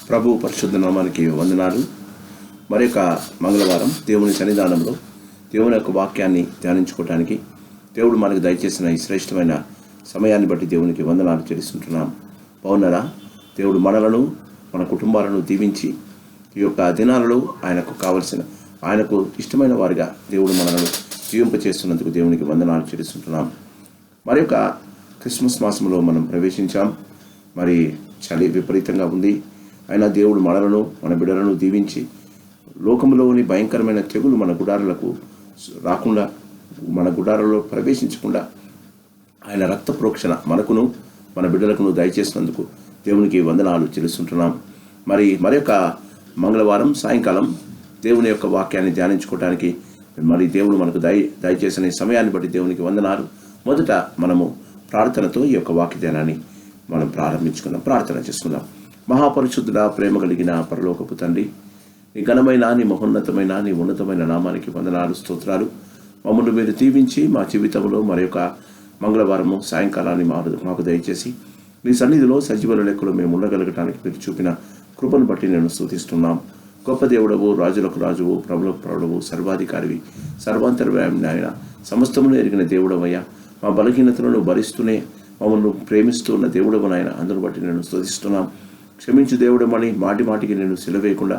ప్రభు పరిశుద్ధ నామానికి వందనాలు. మరొక మంగళవారం దేవుని సన్నిధానంలో దేవుని యొక్క వాక్యాన్ని ధ్యానించుకోవడానికి దేవుడు మనకు దయచేసిన ఈ శ్రేష్టమైన సమయాన్ని బట్టి దేవునికి వందనాలు చెల్లిస్తుంటున్నాం. బాగున్నారా? దేవుడు మనలను మన కుటుంబాలను దీవించి ఈ యొక్క దినాలలో ఆయనకు ఇష్టమైన వారిగా దేవుడు మనలను జీవింపచేస్తున్నందుకు దేవునికి వందనాలు చెల్లిస్తుంటున్నాం. మరొక క్రిస్మస్ మాసంలో మనం ప్రవేశించాం. మరి చలి విపరీతంగా ఉంది. అయినా దేవుడు మనలను మన బిడ్డలను దీవించి లోకంలోని భయంకరమైన తెగులు మన గుడారాలకు రాకుండా, మన గుడారాల్లో ప్రవేశించకుండా ఆయన రక్త ప్రోక్షణ మనకును మన బిడ్డలకును దయచేసినందుకు దేవునికి వందనాలు చెల్లిస్తుంటున్నాం. మరొక మంగళవారం సాయంకాలం దేవుని యొక్క వాక్యాన్ని ధ్యానించుకోవడానికి దేవుడు మనకు దయచేసిన సమయాన్ని బట్టి దేవునికి వందనాలు. మొదట మనము ప్రార్థనతో ఈ యొక్క వాక్య ధ్యానాన్ని మనం ప్రారంభించుకుందాం. ప్రార్థన చేసుకుందాం. మహాపరిశుద్ధుడ, ప్రేమ కలిగిన పరలోకపు తండ్రి, నీ ఘనమైన, నీ మహోన్నతమైన, నీ ఉన్నతమైన నామానికి వందనాలు, స్తోత్రాలు. మమ్మల్ని మీరు దీవించి మా జీవితంలో మరొక మంగళవారము సాయంకాలాన్ని మాకు దయచేసి నీ సన్నిధిలో సజీవుల లెక్కలో మేము ఉండగలగటానికి మీరు చూపిన కృపను బట్టి నేను స్తుతిస్తున్నాం. గొప్ప దేవుడవు, రాజులకు రాజువు, ప్రభులకు ప్రభువు, సర్వాధికారివి, సర్వాంతర్యామి నాయన, సమస్తమును ఎరిగిన దేవుడవయ్యా. మా బలహీనతలను భరిస్తూనే మమ్మల్ని ప్రేమిస్తూ ఉన్న దేవుడవు నాయన, అందును బట్టి నేను స్తుతిస్తున్నాం. క్షమించు దేవుడమని మాటికి నేను సిలవేయకుండా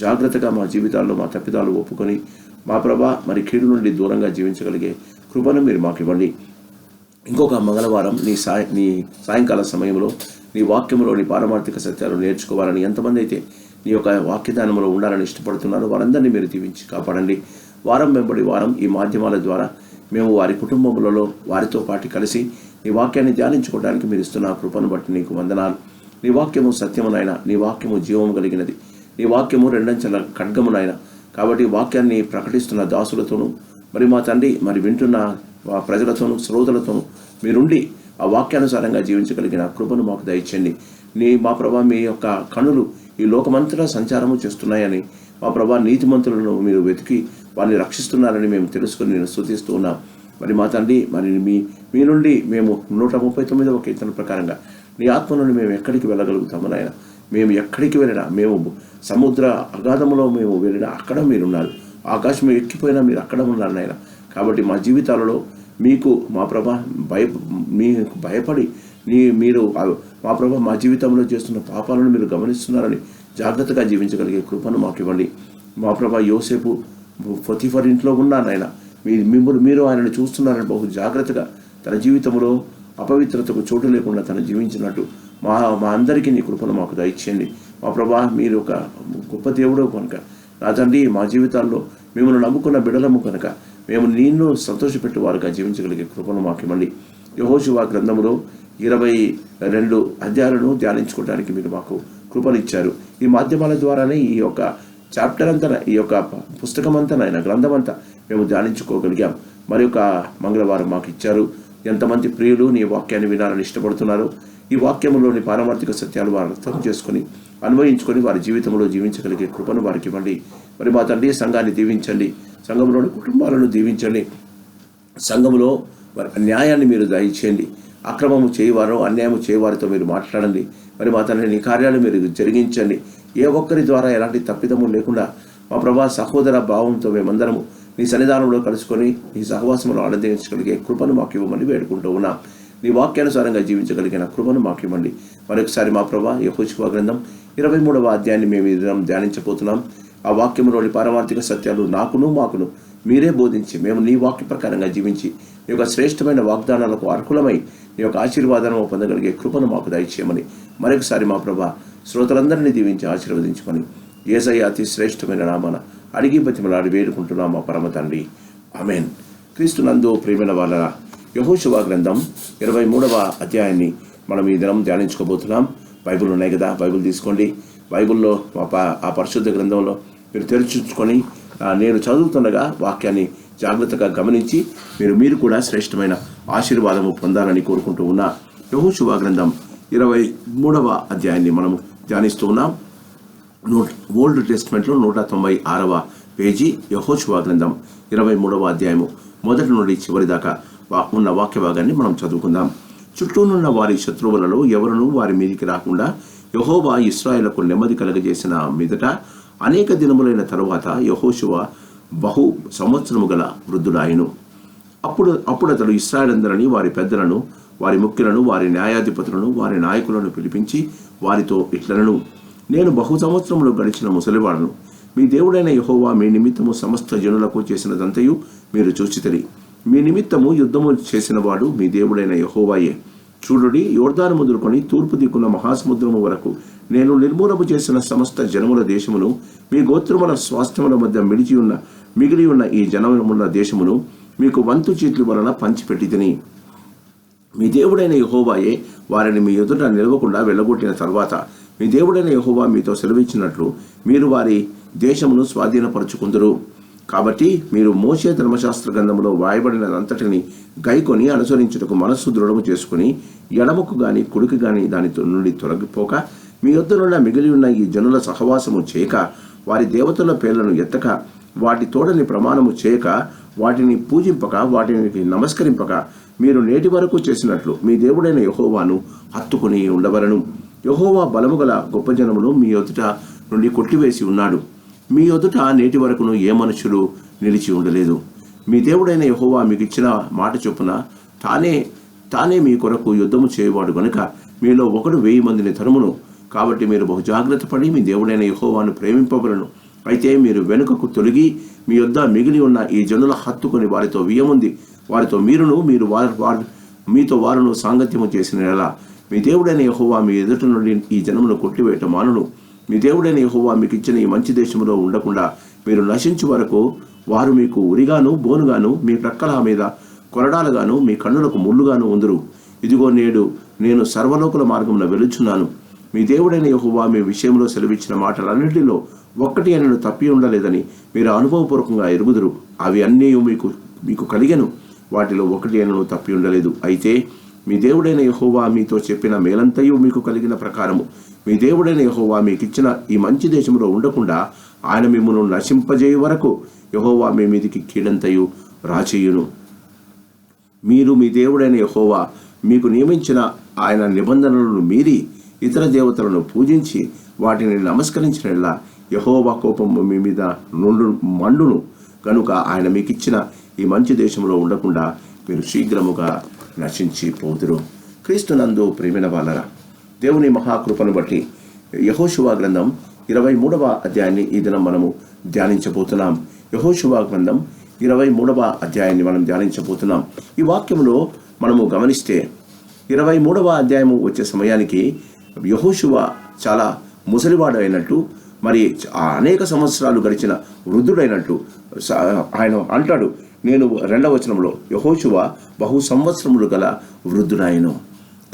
జాగ్రత్తగా మా జీవితాల్లో మా తప్పిదాలు ఒప్పుకొని మా ప్రభా కీడు నుండి దూరంగా జీవించగలిగే కృపను మీరు మాకు ఇవ్వండి. ఇంకొక మంగళవారం నీ సాయంకాల సమయంలో నీ వాక్యంలోని పారమార్థిక సత్యాలు నేర్చుకోవాలని ఎంతమంది అయితే నీ యొక్క వాక్యదానంలో ఉండాలని ఇష్టపడుతున్నారో వారందరినీ మీరు దీవించి కాపాడండి. వారం వెంబడి వారం ఈ మాధ్యమాల ద్వారా మేము వారి కుటుంబములలో వారితో పాటు కలిసి నీ వాక్యాన్ని ధ్యానించుకోవడానికి మీరు ఇస్తున్న కృపను బట్టి నీకు వందనాలు. నీ వాక్యము సత్యమునైనా, నీ వాక్యము జీవము కలిగినది, నీ వాక్యము రెండంచెల ఖడ్గమునైనా. కాబట్టి వాక్యాన్ని ప్రకటిస్తున్న దాసులతోనూ మా తండ్రి వింటున్న ప్రజలతోనూ శ్రోతలతోనూ మీరుండి ఆ వాక్యానుసారంగా జీవించగలిగిన కృపను మాకు దయచేయండి. మా ప్రభా మీ యొక్క కనులు ఈ లోకమంతటా సంచారము చేస్తున్నాయని, మా ప్రభా నీతిమంతులను మీరు వెతికి వారిని రక్షిస్తున్నారని మేము తెలుసుకుని నేను స్తుతిస్తూ ఉన్నాం. మా తండ్రి మీ నుండి మేము 139వ కీర్తన ప్రకారంగా నీ ఆత్మ నుండి మేము ఎక్కడికి వెళ్ళగలుగుతాము నాయన. మేము ఎక్కడికి వెళ్ళినా, మేము సముద్ర అగాధములో మేము వెళ్ళినా అక్కడ మీరున్నారు. ఆకాశం ఎక్కిపోయినా మీరు అక్కడ ఉన్నారు నాయన. కాబట్టి మా జీవితాలలో మీకు మా ప్రభా మీకు భయపడి మీరు మా ప్రభా మా జీవితంలో చేస్తున్న పాపాలను మీరు గమనిస్తున్నారని జాగ్రత్తగా జీవించగలిగే కృపను మాకు ఇవ్వండి. మా ప్రభా యోసేపు పొతిఫర్ ఇంట్లో ఉన్నారాయన, మీరు ఆయనను చూస్తున్నారని బహు జాగ్రత్తగా తన జీవితంలో అపవిత్రతకు చోటు లేకుండా తను జీవించినట్టు మా అందరికీ నీ కృపను మాకు దయచేయండి. మా ప్రభా మీరు ఒక గొప్ప దేవుడు కనుక నా తండ్రి, మా జీవితాల్లో మిమ్మల్ని నమ్ముకున్న బిడలము కనుక మేము నిన్ను సంతోషపెట్టే వారుగా జీవించగలిగే కృపను మాకు ఇవ్వండి. యెహోషువ గ్రంథంలో 22 అధ్యాయాలను ధ్యానించుకోవడానికి మీరు మాకు కృపనిచ్చారు. ఈ మాధ్యమాల ద్వారానే ఈ యొక్క చాప్టర్ అంతా, ఈ యొక్క పుస్తకం అంతా, గ్రంథం అంతా మేము ధ్యానించుకోగలిగాం. మరొక మంగళవారం మాకు ఇచ్చారు. ఎంతమంది ప్రియులు నీ వాక్యాన్ని వినాలని ఇష్టపడుతున్నారు. ఈ వాక్యంలోని పారమార్థిక సత్యాలు వారు అర్థం చేసుకుని అన్వయించుకొని వారి జీవితంలో జీవించగలిగే కృపను వారికి ఇవ్వండి. మా తండ్రి సంఘాన్ని దీవించండి, సంఘంలోని కుటుంబాలను దీవించండి, సంఘంలో వారి న్యాయాన్ని మీరు దయచేయండి. అక్రమము చేయవారో అన్యాయము చేయవారితో మీరు మాట్లాడండి. మా తండ్రి నీ కార్యాలు మీరు జరిగించండి. ఏ ఒక్కరి ద్వారా ఎలాంటి తప్పిదము లేకుండా మా ప్రభా సహోదర భావంతో మేమందరము నీ సన్నిధానంలో కలుసుకొని నీ సహవాసంలో ఆనందించగలిగే కృపను మాకు ఇవ్వమని వేడుకుంటూ ఉన్నాం. నీ వాక్యానుసారంగా జీవించగలిగిన కృపను మాకు ఇవ్వండి. మరొకసారి మా ప్రభా యెహోషువ గ్రంథం 23వ అధ్యాయాన్ని మేము ఈ దినం ధ్యానించబోతున్నాం. ఆ వాక్యంలోని పారమార్థిక సత్యాలు మాకును మీరే బోధించి మేము నీ వాక్య ప్రకారంగా జీవించి నీ యొక్క శ్రేష్టమైన వాగ్దానాలకు అర్హులమై నీ యొక్క ఆశీర్వాదాలను పొందగలిగే కృపను మాకు దయచేయమని మరొకసారి మా ప్రభా శ్రోతలందరినీ దీవించి ఆశీర్వదించమని యేసయ్య అతి శ్రేష్టమైన నామాన అడిగి బతిమలాడి వేడుకుంటున్నాం మా పరమ తండ్రి, ఆమేన్. క్రీస్తునందు ప్రియమైన వాళ్ళరా, యెహోషువ గ్రంథం 23వ అధ్యాయాన్ని మనం ఈ దినం ధ్యానించుకోబోతున్నాం. బైబిల్ ఉన్నాయి కదా, బైబిల్ తీసుకోండి. బైబిల్లో ఆ పరిశుద్ధ గ్రంథంలో మీరు తెరుచుకొని నేను చదువుతుండగా వాక్యాన్ని జాగ్రత్తగా గమనించి మీరు కూడా శ్రేష్టమైన ఆశీర్వాదము పొందాలని కోరుకుంటూ ఉన్నా. యెహోషువ గ్రంథం 23వ అధ్యాయాన్ని మనము ధ్యానిస్తూ ఉన్నాం. ఓల్డ్ టెస్ట్మెంట్లో 196వ పేజీ యెహోషువ గ్రంథం 23వ అధ్యాయము మొదటి నుండి చివరి దాకా ఉన్న వాక్య భాగాన్ని మనం చదువుకుందాం. చుట్టూనున్న వారి శత్రువులలో ఎవరునూ వారి మీదికి రాకుండా యెహోవా ఇశ్రాయేలుకు నెమ్మది కలుగజేసిన మీదట అనేక దినములైన తరువాత యెహోషువ బహు సంవత్సరము గల వృద్ధుడాయెను. అప్పుడు అతడు ఇశ్రాయేలందరినీ, వారి పెద్దలను, వారి ముఖ్యులను, వారి న్యాయాధిపతులను, వారి నాయకులను పిలిపించి వారితో ఇట్లనెను, నేను బహు సంవత్సరములు గడిచిన ముసలివాడను. మీ దేవుడైన యెహోవా మీ నిమిత్తము సమస్త జనులకు చేసినదంతయు మీరు చూచితిరి. మీ నిమిత్తము యుద్ధము చేసినవాడు మీ దేవుడైన యెహోవాయే. చూడుడి, యోర్దాను మొదలుకొని తూర్పు దిక్కున మహాసముద్రము వరకు నేను నిర్మూలము చేసిన సమస్త జనముల దేశమును, మీ గోత్రముల స్వాస్థ్యముల మధ్య మిగిలి ఉన్న ఈ జనముల దేశమును మీకు వంతు చీట్ల వలన పంచిపెట్టితిని. మీ దేవుడైన యెహోవాయే వారిని మీ ఎదుట నిలవకుండా వెళ్ళగొట్టిన తర్వాత మీ దేవుడైన యెహోవా మీతో సెలవిచ్చినట్లు మీరు వారి దేశమును స్వాధీనపరుచుకుందరు. కాబట్టి మీరు మోషే ధర్మశాస్త్ర గ్రంథంలో వ్రాయబడినదంతటిని గైకొని అనుసరించుటకు మనస్సు దృఢము చేసుకుని ఎడమకు గాని కుడికి గాని దాని నుండి తొలగిపోక మీ యొద్దనున్న మిగిలి ఉన్న ఈ జనుల సహవాసము చేయక వారి దేవతల పేర్లను ఎత్తక వాటి తోడని ప్రమాణము చేయక వాటిని పూజింపక వాటిని నమస్కరింపక మీరు నేటి వరకు చేసినట్లు మీ దేవుడైన యెహోవాను హత్తుకుని ఉండవలను. యెహోవా బలము గల గొప్ప జనమును మీ ఎదుట నుండి కొట్టివేసి ఉన్నాడు. మీ ఎదుట నేటి వరకును ఏ మనుషుడు నిలిచి ఉండలేదు. మీ దేవుడైన యెహోవా మీకు ఇచ్చిన మాట చొప్పున తానే మీ కొరకు యుద్ధము చేయవాడు గనుక మీలో ఒకడు 1000 మందిని తరుమును. కాబట్టి మీరు బహు జాగ్రత్త పడి మీ దేవుడైన యెహోవాను ప్రేమింపవలను. అయితే మీరు వెనుకకు తొలగి మీ యొద్ద మిగిలి ఉన్న ఈ జనుల హత్తుకొని వారితో వియ్యముంది వారితో మీతో వారును సాంగత్యము చేసిన ఎలా మీ దేవుడైన యెహోవా మీ ఎదుట నుండి ఈ జనమును కొట్టివేయట మానును. మీ దేవుడైన యెహోవా మీకు ఇచ్చిన ఈ మంచి దేశంలో ఉండకుండా మీరు నశించు వరకు వారు మీకు ఉరిగాను బోనుగాను మీ ప్రక్కల మీద కొరడాలుగాను మీ కన్నులకు ముళ్ళుగాను ఉందురు. ఇదిగో నేను సర్వలోకుల మార్గమున వెలుచున్నాను. మీ దేవుడైన యెహోవా మీ విషయంలో సెలవిచ్చిన మాటలన్నిటిలో ఒక్కటి అని తప్పి ఉండలేదని మీరు అనుభవపూర్వకంగా ఎరుగుదురు. అవి అన్నీ మీకు కలిగెను, వాటిలో ఒకటి అని తప్పి ఉండలేదు. అయితే మీ దేవుడైన యెహోవా మీతో చెప్పిన మేలంతయు మీకు కలిగిన ప్రకారము మీ దేవుడైన యెహోవా మీకు ఇచ్చిన ఈ మంచి దేశంలో ఉండకుండా ఆయన మిమ్మల్ని నశింపజేయ వరకు యెహోవా మీ మీదికి కీడంతయు రాచేయును. మీరు మీ దేవుడైన యెహోవా మీకు నియమించిన ఆయన నిబంధనలను మీరి ఇతర దేవతలను పూజించి వాటిని నమస్కరించినలా యెహోవా కోపము మీ మీద మండును. కనుక ఆయన మీకు ఇచ్చిన ఈ మంచి దేశంలో ఉండకుండా మీరు శీఘ్రముగా నశించిపోదురు. క్రీస్తునందు ప్రియమైన వాళ్ళరా, దేవుని మహాకృపను బట్టి యెహోషువ గ్రంథం 23వ అధ్యాయాన్ని ఈ దినం మనము ధ్యానించబోతున్నాం. యెహోషువ గ్రంథం 23వ అధ్యాయాన్ని మనం ధ్యానించబోతున్నాం. ఈ వాక్యంలో మనము గమనిస్తే 23వ అధ్యాయము వచ్చే సమయానికి యెహోషువ చాలా ముసలివాడు అయినట్టు, మరి అనేక సంవత్సరాలు గడిచిన వృద్ధుడైనట్టు ఆయన అంటాడు. నేను 2వ వచనంలో యెహోషువ బహు సంవత్సరములు గల వృద్ధుడాయెను.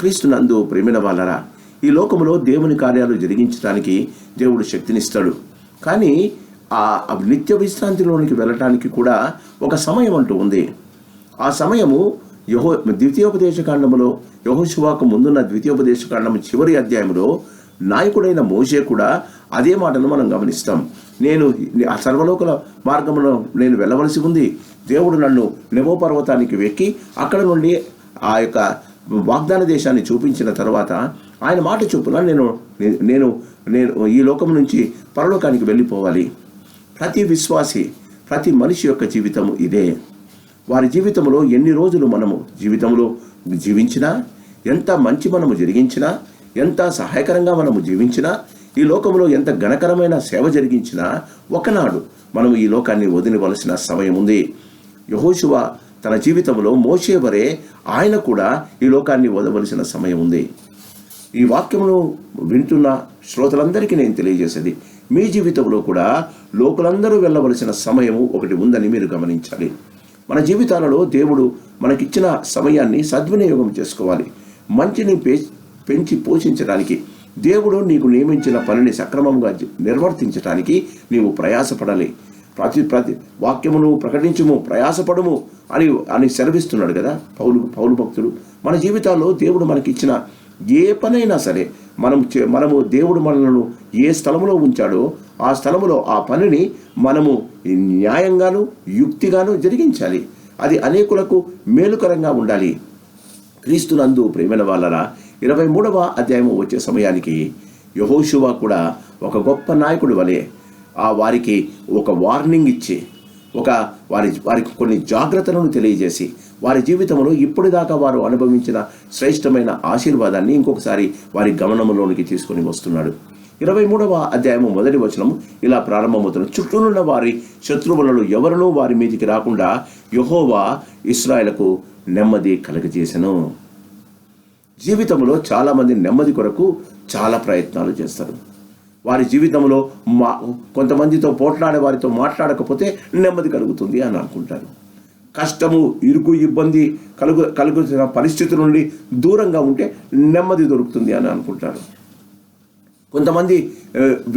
క్రీస్తునందు ప్రియమైన వాళ్ళరా, ఈ లోకములో దేవుని కార్యాలు జరిగించడానికి దేవుడు శక్తినిస్తాడు. కానీ ఆ నిత్య విశ్రాంతిలోనికి వెళ్ళటానికి కూడా ఒక సమయం అంటూ ఉంది. ఆ సమయము ద్వితీయోపదేశకాండములో యెహోషువకు ముందున్న ద్వితీయోపదేశకాండము చివరి అధ్యాయంలో నాయకుడైన మోషే కూడా అదే మాటను మనం గమనిస్తాం. నేను ఆ సర్వలోకల మార్గంలో నేను వెళ్ళవలసి ఉంది. దేవుడు నన్ను నెబో పర్వతానికి వెక్కి అక్కడ నుండి ఆ యొక్క వాగ్దాన దేశాన్ని చూపించిన తర్వాత ఆయన మాట చొప్పున నేను ఈ లోకం నుంచి పరలోకానికి వెళ్ళిపోవాలి. ప్రతి విశ్వాసి, ప్రతి మనిషి యొక్క జీవితం ఇదే. వారి జీవితంలో ఎన్ని రోజులు మనము జీవితంలో జీవించినా, ఎంత మంచి మనము జరిగించినా, ఎంత సహాయకరంగా మనము జీవించినా, ఈ లోకంలో ఎంత ఘనకరమైన సేవ జరిగించినా ఒకనాడు మనము ఈ లోకాన్ని వదిలివలసిన సమయం ఉంది. యెహోషువ తన జీవితంలో మోషే వరే ఆయన కూడా ఈ లోకాన్ని వదవలసిన సమయం ఉంది. ఈ వాక్యమును వింటున్న శ్రోతలందరికీ నేను తెలియజేసేది, మీ జీవితంలో కూడా లోకులందరూ వెళ్ళవలసిన సమయము ఒకటి ఉందని మీరు గమనించాలి. మన జీవితాలలో దేవుడు మనకిచ్చిన సమయాన్ని సద్వినియోగం చేసుకోవాలి. మంచిని పెంచి పోషించడానికి, దేవుడు నీకు నియమించిన పనిని సక్రమంగా నిర్వర్తించడానికి నీవు ప్రయాసపడాలి. ప్రతి వాక్యమును ప్రకటించుము, ప్రయాసపడము అని సెలవిస్తున్నాడు కదా పౌలు భక్తుడు. మన జీవితాల్లో దేవుడు మనకిచ్చిన ఏ పనైనా సరే మనము దేవుడు మనలను ఏ స్థలములో ఉంచాడో ఆ స్థలములో ఆ పనిని మనము న్యాయంగాను యుక్తిగాను జరిగించాలి. అది అనేకులకు మేలుకరంగా ఉండాలి. క్రీస్తునందు ప్రియమైన వాళ్ళరా, 23వ అధ్యాయము వచ్చే సమయానికి యెహోషువ కూడా ఒక గొప్ప నాయకుడి వలె వారికి ఒక వార్నింగ్ ఇచ్చి వారికి కొన్ని జాగ్రత్తలను తెలియజేసి వారి జీవితంలో ఇప్పటిదాకా వారు అనుభవించిన శ్రేష్టమైన ఆశీర్వాదాన్ని ఇంకొకసారి వారి గమనంలోనికి తీసుకొని వస్తున్నాడు. 23వ అధ్యాయము 1వ వచనం ఇలా ప్రారంభమవుతున్న, చుట్టూనున్న వారి శత్రువులను ఎవరునూ వారి మీదికి రాకుండా యెహోవా ఇశ్రాయేలుకు నెమ్మది కలుగజేసెను. జీవితంలో చాలామంది నెమ్మది కొరకు చాలా ప్రయత్నాలు చేస్తారు. వారి జీవితంలో కొంతమందితో పోట్లాడే వారితో మాట్లాడకపోతే నెమ్మది కలుగుతుంది అని అనుకుంటారు. కష్టము, ఇరుకు, ఇబ్బంది కలుగుతున్న పరిస్థితి నుండి దూరంగా ఉంటే నెమ్మది దొరుకుతుంది అని అనుకుంటారు. కొంతమంది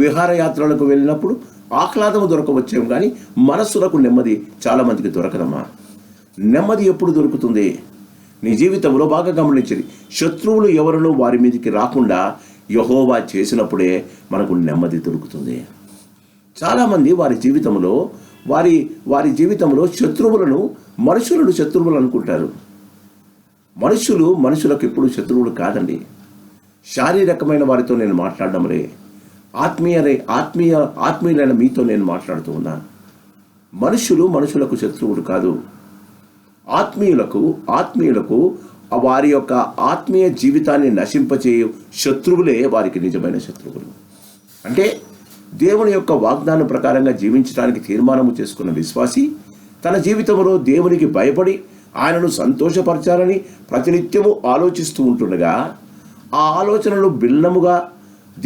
విహారయాత్రలకు వెళ్ళినప్పుడు ఆహ్లాదము దొరకవచ్చేమో కానీ మనస్సులకు నెమ్మది చాలామందికి దొరకదమ్మా. నెమ్మది ఎప్పుడు దొరుకుతుంది? నీ జీవితంలో బాగా గమనించండి. శత్రువులు ఎవరునూ వారి మీదకి రాకుండా యెహోవా చేసినప్పుడే మనకు నెమ్మది దొరుకుతుంది. చాలామంది వారి జీవితంలో శత్రువులను శత్రువులు అనుకుంటారు. మనుషులకు ఎప్పుడు శత్రువులు కాదండి. శారీరకమైన వారితో నేను మాట్లాడడంలే, ఆత్మీయులైన మీతో నేను మాట్లాడుతూ ఉన్నాను. మనుషులకు శత్రువులు కాదు. ఆత్మీయులకు వారి యొక్క ఆత్మీయ జీవితాన్ని నశింపచేయు శత్రువులే వారికి నిజమైన శత్రువులు. అంటే దేవుని యొక్క వాగ్దానం ప్రకారంగా జీవించడానికి తీర్మానము చేసుకున్న విశ్వాసి తన జీవితంలో దేవునికి భయపడి ఆయనను సంతోషపరచాలని ప్రతినిత్యము ఆలోచిస్తూ ఉంటుండగా ఆ ఆలోచనలు భిన్నముగా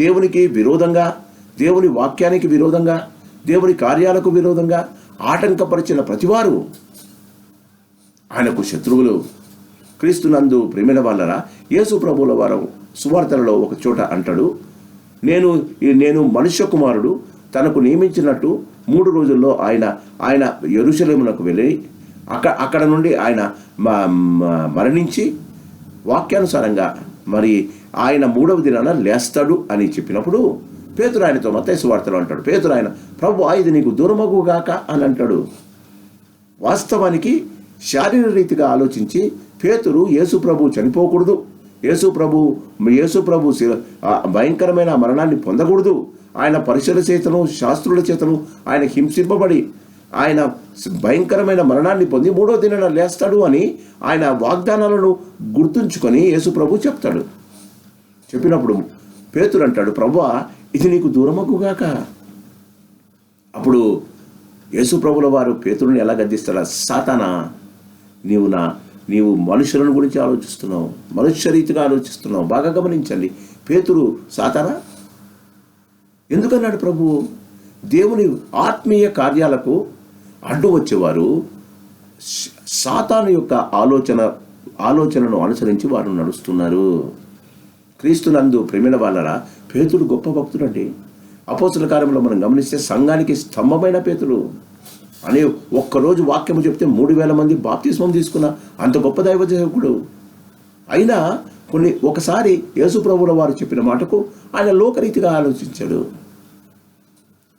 దేవునికి విరోధంగా, దేవుని వాక్యానికి విరోధంగా, దేవుని కార్యాలకు విరోధంగా ఆటంకపరిచిన ప్రతివారు ఆయనకు శత్రువులు. క్రీస్తునందు ప్రేమైన వాళ్ళరా, యేసు ప్రభువుల వారు సువార్తలలో ఒక చోట అంటాడు, నేను మనుష్య కుమారుడు తనకు నియమించినట్టు 3 రోజుల్లో ఆయన యెరూషలేమునకు వెళ్ళి అక్కడ నుండి ఆయన మరణించి వాక్యానుసారంగా మరి ఆయన 3వ దినాన లేస్తాడు అని చెప్పినప్పుడు పేతురు ఆయనతో మత్తయి సువార్తలో అంటాడు, పేతురు ఆయన ప్రభు ఇది నీకు దూరమగుగాక అని అంటాడు. వాస్తవానికి శారీరక రీతిగా ఆలోచించి పేతురు యేసు ప్రభు చనిపోకూడదు, యేసు ప్రభు భయంకరమైన మరణాన్ని పొందకూడదు, ఆయన పరిసర చేతను శాస్త్రుల చేతను ఆయన హింసింపబడి ఆయన భయంకరమైన మరణాన్ని పొంది 3వ దినాన లేస్తాడు అని ఆయన వాగ్దానాలను గుర్తుంచుకొని యేసు ప్రభు చెప్తాడు. చెప్పినప్పుడు పేతురు అంటాడు, ప్రభువా ఇది నీకు దూరమగుగాక. అప్పుడు యేసు ప్రభుల వారు పేతురుని ఎలా గద్దిస్తాడా, సాతానా నీవు మనుషులను గురించి ఆలోచిస్తున్నావు, మనుష్య రీతిగా ఆలోచిస్తున్నావు. బాగా గమనించండి, పేతురు సాతానా ఎందుకన్నాడు ప్రభువు? దేవుని ఆత్మీయ కార్యాలకు అడ్డు వచ్చేవారు సాతాను యొక్క ఆలోచనను అనుసరించి వారు నడుస్తున్నారు. క్రీస్తునందు ప్రేమిన వాళ్ళరా, పేతుడు గొప్ప భక్తుడండి. అపోస్తల కార్యంలో మనం గమనిస్తే సంఘానికి స్తంభమైన పేతుడు అని ఒక్కరోజు వాక్యము చెప్తే 3000 మంది బాప్తిస్మం తీసుకున్న అంత గొప్ప దైవ సేవకుడు. అయినా ఒకసారి యేసు ప్రభువుల వారు చెప్పిన మాటకు ఆయన లోకరీతిగా ఆలోచించాడు.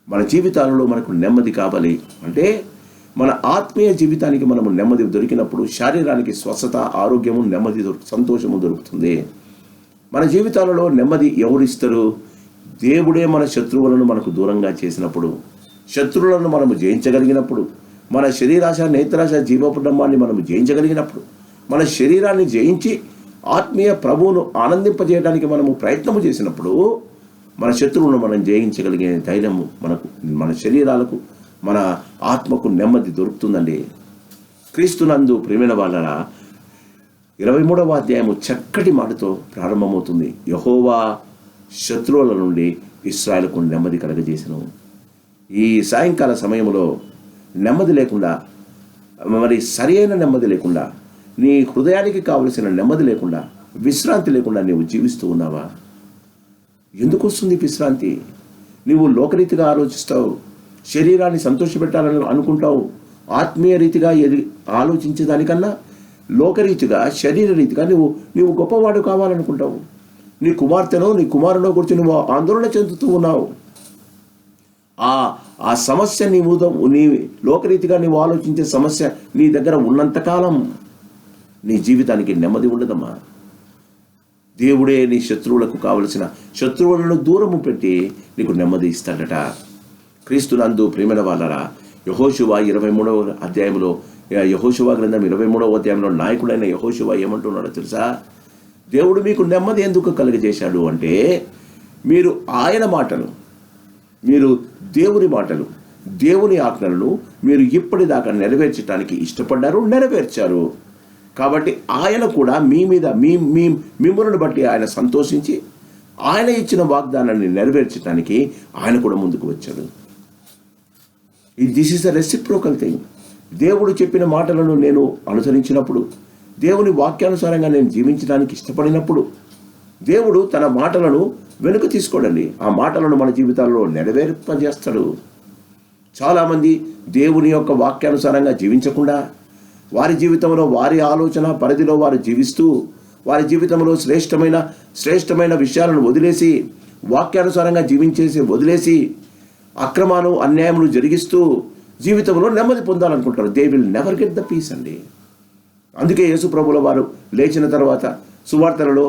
మన జీవితాలలో మనకు నెమ్మది కావాలి అంటే మన ఆత్మీయ జీవితానికి మనము నెమ్మది దొరికినప్పుడు శరీరానికి స్వస్థత, ఆరోగ్యము, నెమ్మది సంతోషము దొరుకుతుంది. మన జీవితాలలో నెమ్మది ఎవరిస్తారు? దేవుడే మన శత్రువులను మనకు దూరంగా చేసినప్పుడు, శత్రువులను మనము జయించగలిగినప్పుడు, మన శరీరాశ, నేత్రాశ, జీవపుడంబాన్ని మనము జయించగలిగినప్పుడు, మన శరీరాన్ని జయించి ఆత్మీయ ప్రభువును ఆనందింపజేయడానికి మనము ప్రయత్నము చేసినప్పుడు మన శత్రువులను మనం జయించగలిగే ధైర్యము మన శరీరాలకు, మన ఆత్మకు నెమ్మది దొరుకుతుందండి. క్రీస్తునందు ప్రేమైన వాళ్ళరా, 23వ అధ్యాయము చక్కటి మాటతో ప్రారంభమవుతుంది. యెహోవా శత్రువుల నుండి ఇశ్రాయేలుకు నెమ్మది కలగజేసెను. ఈ సాయంకాల సమయంలో నెమ్మది లేకుండా, మరి సరి అయిన నెమ్మది లేకుండా, నీ హృదయానికి కావలసిన నెమ్మది లేకుండా, విశ్రాంతి లేకుండా నీవు జీవిస్తూ ఉన్నావా? ఎందుకు వస్తుంది విశ్రాంతి? నీవు లోకరీతిగా ఆలోచిస్తావు, శరీరాన్ని సంతోషపెట్టాలని అనుకుంటావు. ఆత్మీయ రీతిగా ఆలోచించేదానికన్నా లోకరీతిగా, శరీర రీతిగా నీవు గొప్పవాడు కావాలనుకుంటావు. నీ కుమార్తెనో నీ కుమారునో గురించి నువ్వు ఆందోళన చెందుతూ ఉన్నావు. ఆ సమస్య నీ లోకరీతిగా నీవు ఆలోచించే సమస్య నీ దగ్గర ఉన్నంతకాలం నీ జీవితానికి నెమ్మది ఉండదమ్మా. దేవుడే నీ శత్రువులకు కావలసిన శత్రువులను దూరము పెట్టి నీకు నెమ్మది ఇస్తాడట. క్రీస్తునందు ప్రియమైన వాళ్ళరా, యెహోషువ 23వ అధ్యాయంలో, యెహోషువ గ్రంథం 23వ అధ్యాయంలో నాయకుడైన యెహోషువ ఏమంటున్నాడో తెలుసా? దేవుడు మీకు నెమ్మది ఎందుకు కలుగజేశాడు అంటే, మీరు ఆయన మాటలు, మీరు దేవుని మాటలు, దేవుని ఆజ్ఞలను మీరు ఇప్పటిదాకా నెరవేర్చడానికి ఇష్టపడ్డారు, నెరవేర్చారు. కాబట్టి ఆయన కూడా మీ మీద మిమ్మల్ని బట్టి ఆయన సంతోషించి ఆయన ఇచ్చిన వాగ్దానాన్ని నెరవేర్చడానికి ఆయన కూడా ముందుకు వచ్చాడు. This is the reciprocal thing. దేవుడు చెప్పిన మాటలను నేను అనుసరించినప్పుడు, దేవుని వాక్యానుసారంగా నేను జీవించడానికి ఇష్టపడినప్పుడు, దేవుడు తన మాటలను వెనుక తీసుకోడండి, ఆ మాటలను మన జీవితాల్లో నెరవేర్పజేస్తాడు. చాలామంది దేవుని యొక్క వాక్యానుసారంగా జీవించకుండా వారి జీవితంలో వారి ఆలోచన పరిధిలో వారు జీవిస్తూ, వారి జీవితంలో శ్రేష్టమైన విషయాలను వదిలేసి, వాక్యానుసారంగా వదిలేసి అక్రమాలు అన్యాయములు జరిగిస్తూ జీవితంలో నెమ్మది పొందాలనుకుంటారు. They will never get the peace అండి. అందుకే యేసు ప్రభుల వారు లేచిన తర్వాత సువార్తలలో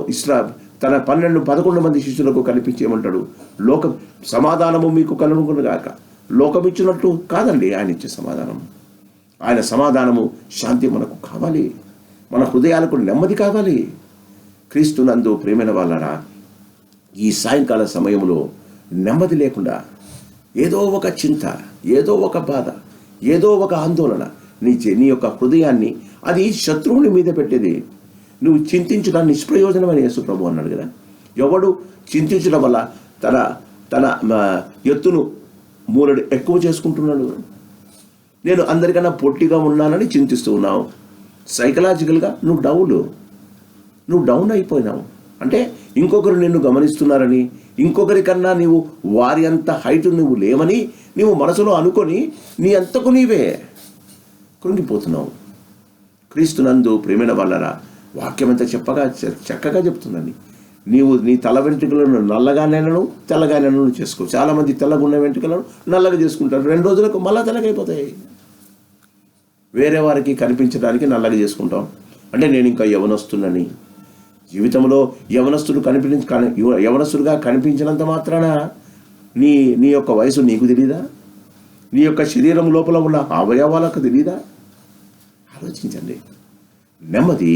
తన 11 మంది శిష్యులకు కనిపించేయమంటాడు, లోకం సమాధానము మీకు కలుగునుగాక. లోకం ఇచ్చినట్టు కాదండి ఆయన ఇచ్చే సమాధానం. ఆయన సమాధానము, శాంతి మనకు కావాలి, మన హృదయాలకు నెమ్మది కావాలి. క్రీస్తునందు ప్రియమైన వాళ్ళరా, ఈ సాయంకాల సమయంలో నెమ్మది లేకుండా ఏదో ఒక చింత, ఏదో ఒక బాధ, ఏదో ఒక ఆందోళన నీ యొక్క హృదయాన్ని అది శత్రువుని మీద పెట్టేది. నువ్వు చింతించడం నిష్ప్రయోజనమని యేసు ప్రభు అన్నాడు కదా. ఎవడు చింతించడం వల్ల తన ఎత్తును మూలడు ఎక్కువ చేసుకుంటున్నాడు. నేను అందరికన్నా పొట్టిగా ఉన్నానని చింతిస్తూ ఉన్నావు. సైకలాజికల్గా నువ్వు డౌన్ అయిపోయినావు. అంటే ఇంకొకరు నిన్ను గమనిస్తున్నారని, ఇంకొకరికన్నా నీవు వారి అంత హైట్ నువ్వు లేవని నీవు మనసులో అనుకొని నీ అంతకు నీవే కృంగిపోతున్నావు. క్రీస్తునందు ప్రేమైన వాళ్ళరా, వాక్యం ఎంత చక్కగా చెప్తుందండి. నీవు నీ తల వెంట్రుకలను నల్లగానైనను తెల్లగానైనను చేసుకో. చాలామంది తెల్లగా ఉన్న వెంట్రుకలను నల్లగా చేసుకుంటారు, 2 రోజులకు మళ్ళా తెల్లగైపోతాయి. వేరే వారికి కనిపించడానికి నల్లగా చేసుకుంటాం. అంటే నేను ఇంకా యవనస్తున్నని. జీవితంలో యవనస్తుడుగా కనిపించినంత మాత్రాన నీ యొక్క వయసు నీకు తెలీదా? నీ యొక్క శరీరం లోపల ఉన్న అవయవాలకు తెలీదా? ఆలోచించండి. నెమ్మది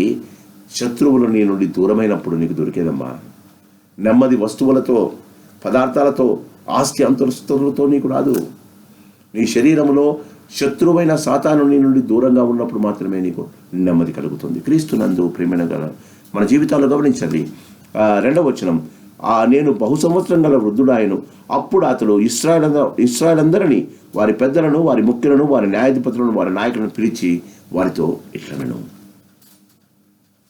శత్రువులు నీ నుండి దూరమైనప్పుడు నీకు దొరికేదమ్మా. నెమ్మది వస్తువులతో, పదార్థాలతో, ఆస్తి అంతస్తులతో నీకు రాదు. నీ శరీరంలో శత్రువైన సాతాను నీ నుండి దూరంగా ఉన్నప్పుడు మాత్రమే నీకు నెమ్మది కలుగుతుంది. క్రీస్తునందు ప్రేమైన మన జీవితాల్లో గమనించండి. 2వ వచనం, నేను బహు సంవత్సరం గల వృద్ధుడాయను. అప్పుడు అతడు ఇశ్రాయేలందరినీ, వారి పెద్దలను, వారి ముఖ్యులను, వారి న్యాయాధిపతులను, వారి నాయకులను పిలిచి వారితో ఇట్లనెను.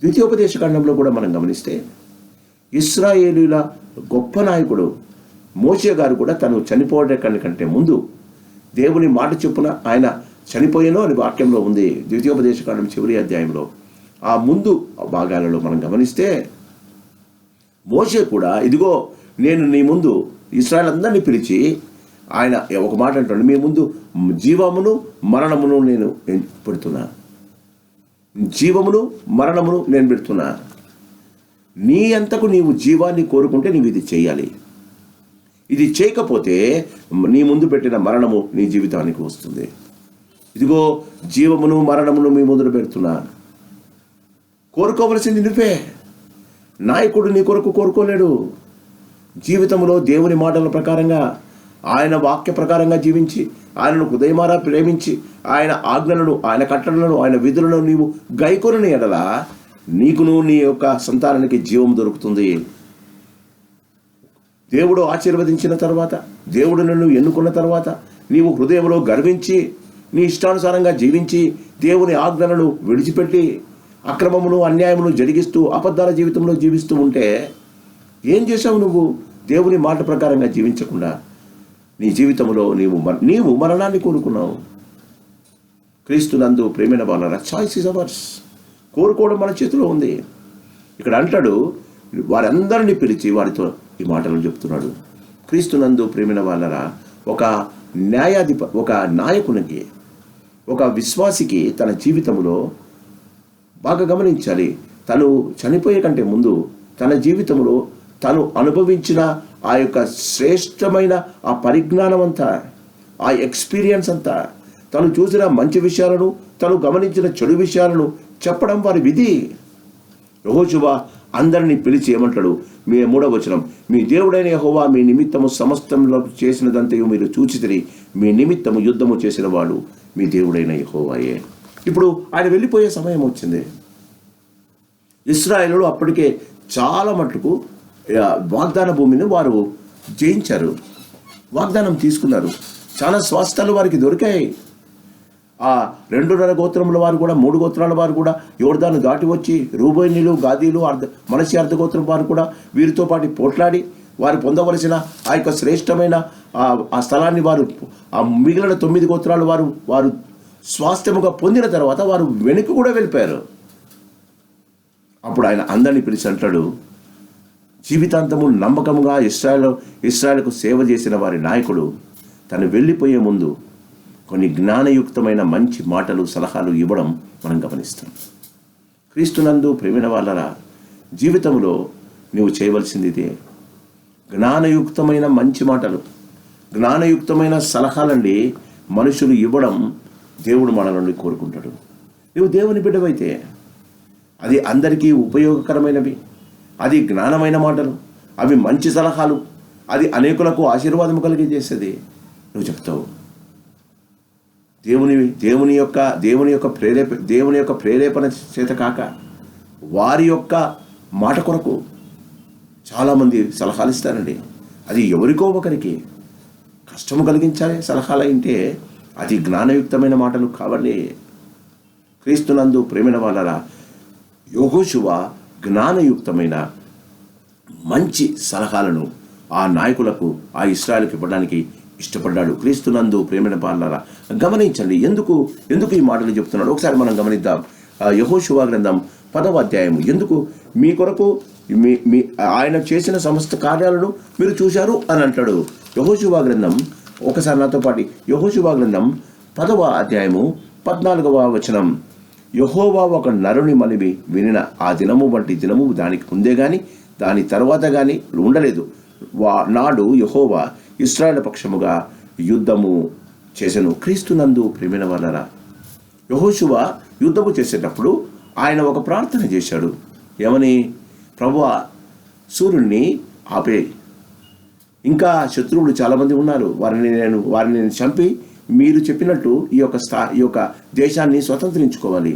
ద్వితీయోపదేశకాండంలో కూడా మనం గమనిస్తే ఇశ్రాయేలీల గొప్ప నాయకుడు మోషే గారు కూడా తను చనిపోవడం కంటే ముందు దేవుని మాట చొప్పున ఆయన చనిపోయేనో అని వాక్యంలో ఉంది. ద్వితీయోపదేశకాండం చివరి అధ్యాయంలో ఆ ముందు భాగాలలో మనం గమనిస్తే మోషే కూడా, ఇదిగో నేను నీ ముందు ఇశ్రాయేల్ అందరినీ పిలిచి, ఆయన ఒక మాట అంటాడు, మీ ముందు జీవమును మరణమును నేను పెడుతున్నా, జీవమును మరణమును నేను పెడుతున్నా. నీ అంతకు నీవు జీవాన్ని కోరుకుంటే నీవు ఇది చేయాలి. ఇది చేయకపోతే నీ ముందు పెట్టిన మరణము నీ జీవితానికి వస్తుంది. ఇదిగో జీవమును మరణమును మీ ముందు పెడుతున్నా. కోరుకోవలసింది నువ్వే. నాయకుడు నీ కొరకు కోరుకోలేడు. జీవితంలో దేవుని మాటల ప్రకారంగా, ఆయన వాక్య ప్రకారంగా జీవించి, ఆయనను హృదయమారా ప్రేమించి, ఆయన ఆజ్ఞలను, ఆయన కట్టడలను, ఆయన విధులను నీవు గైకొనని ఎడల నీకును నీ యొక్క సంతానానికి జీవం దొరుకుతుంది. దేవుడు ఆశీర్వదించిన తర్వాత, దేవుడు నిన్ను ఎన్నుకున్న తర్వాత నీవు హృదయంలో గర్వించి నీ ఇష్టానుసారంగా జీవించి దేవుని ఆజ్ఞలను విడిచిపెట్టి అక్రమమును అన్యాయమును జరిగిస్తూ అబద్ధాల జీవితంలో జీవిస్తూ ఉంటే ఏం చేశావు? నువ్వు దేవుని మాట ప్రకారంగా జీవించకుండా నీ జీవితంలో నీవు మరణాన్ని కోరుకున్నావు. క్రీస్తునందు ప్రేమైన వాళ్ళ చాయిస్ ఇస్ అవర్స్. కోరుకోవడం మన చేతిలో ఉంది. ఇక్కడ అంటాడు, వారందరినీ పిలిచి వారితో ఈ మాటలు చెప్తున్నాడు. క్రీస్తునందు ప్రేమైన వాళ్ళరా, ఒక నాయకునికి, ఒక విశ్వాసికి తన జీవితంలో బాగా గమనించాలి. తను చనిపోయే కంటే ముందు తన జీవితంలో తను అనుభవించిన ఆ యొక్క శ్రేష్టమైన ఆ పరిజ్ఞానం అంతా, ఆ ఎక్స్పీరియన్స్ అంతా, తను చూసిన మంచి విషయాలను, తను గమనించిన చెడు విషయాలను చెప్పడం వారి విధి. యెహోషువ అందరినీ పిలిచి ఏమంటాడు? మీ 3వ వచనం, మీ దేవుడైన యెహోవా మీ నిమిత్తము సమస్తంలో చేసినదంతయు మీరు చూచితిరి, మీ నిమిత్తము యుద్ధము చేసిన వాడు మీ దేవుడైన యెహోవాయే. ఇప్పుడు ఆయన వెళ్ళిపోయే సమయం వచ్చింది. ఇశ్రాయేలులు అప్పటికే చాలా మట్టుకు వాగ్దాన భూమిని వారు జయించారు, వాగ్దానం తీసుకున్నారు, చాలా స్వాస్థాలు వారికి దొరికాయి. ఆ 2.5 గోత్రముల వారు కూడా, 3 గోత్రాల వారు కూడా యోర్దాను దాటి వచ్చి రూబేనీలు, గాదీలు, మనష్షే అర్ధగోత్రం వారు కూడా వీరితో పాటు పోట్లాడి వారు పొందవలసిన ఆ యొక్క శ్రేష్టమైన ఆ స్థలాన్ని వారు, ఆ మిగిలిన 9 గోత్రాల వారు స్వాస్థ్యముగా పొందిన తర్వాత వారు వెనుక కూడా వెళ్ళిపోయారు. అప్పుడు ఆయన అందరినీ పిలిచి అంటాడు, జీవితాంతము నమ్మకంగా ఇశ్రాయేలుకు సేవ చేసిన వారి నాయకుడు తను వెళ్ళిపోయే ముందు కొన్ని జ్ఞానయుక్తమైన మంచి మాటలు, సలహాలు ఇవ్వడం మనం గమనిస్తాం. క్రీస్తునందు ప్రేమైన వాళ్ళరా, జీవితంలో నువ్వు చేయవలసింది ఇదే. జ్ఞానయుక్తమైన మంచి మాటలు, జ్ఞానయుక్తమైన సలహాలండి మనుషులు ఇవ్వడం దేవుడు మన నుండి కోరుకుంటాడు. నువ్వు దేవుని బిడ్డవైతే అది అందరికీ ఉపయోగకరమైనవి, అది జ్ఞానమైన మాటలు, అవి మంచి సలహాలు, అది అనేకులకు ఆశీర్వాదం కలిగజేసేది నువ్వు చెప్తావు. దేవుని యొక్క ప్రేరేపణ చేత కాక వారి యొక్క మాట కొరకు చాలామంది సలహాలు ఇస్తారండి. అది ఎవరికో ఒకరికి కష్టము కలిగించాలి సలహాలు అంటే అది జ్ఞానయుక్తమైన మాటలు కావాలి. క్రీస్తునందు ప్రేమైన వాళ్ళరా, యెహోషువ జ్ఞానయుక్తమైన మంచి సలహాలను ఆ నాయకులకు, ఆ ఇశ్రాయేలుకి ఇవ్వడానికి ఇష్టపడ్డాడు. క్రీస్తునందు ప్రేమైన వాళ్ళరా, గమనించండి ఎందుకు ఈ మాటలు చెప్తున్నాడు ఒకసారి మనం గమనిద్దాం. యెహోషువ గ్రంథం 10వ అధ్యాయము. ఎందుకు? మీ కొరకు మీ ఆయన చేసిన సమస్త కార్యాలను మీరు చూశారు అని అంటాడు. యెహోషువ గ్రంథం, ఒకసారి నాతో పాటు యెహోషువ గ్రంథం 10వ అధ్యాయము 14వ వచనం. యెహోవా ఒక నరుని మనవి వినిన ఆ దినము వంటి దినము దానికి ముందే గాని దాని తర్వాత గాని ఉండలేదు. నాడు యెహోవా ఇశ్రాయేలు పక్షముగా యుద్ధము చేసెను. క్రీస్తునందు ప్రేమైన వాళ్ళరా, యెహోషువ యుద్ధము చేసేటప్పుడు ఆయన ఒక ప్రార్థన చేశాడు. ఏమని? ప్రభువా, సూర్యుడిని ఆపే, ఇంకా శత్రువులు చాలామంది ఉన్నారు, వారిని నేను చంపి మీరు చెప్పినట్టు ఈ యొక్క దేశాన్ని స్వతంత్రించుకోవాలి.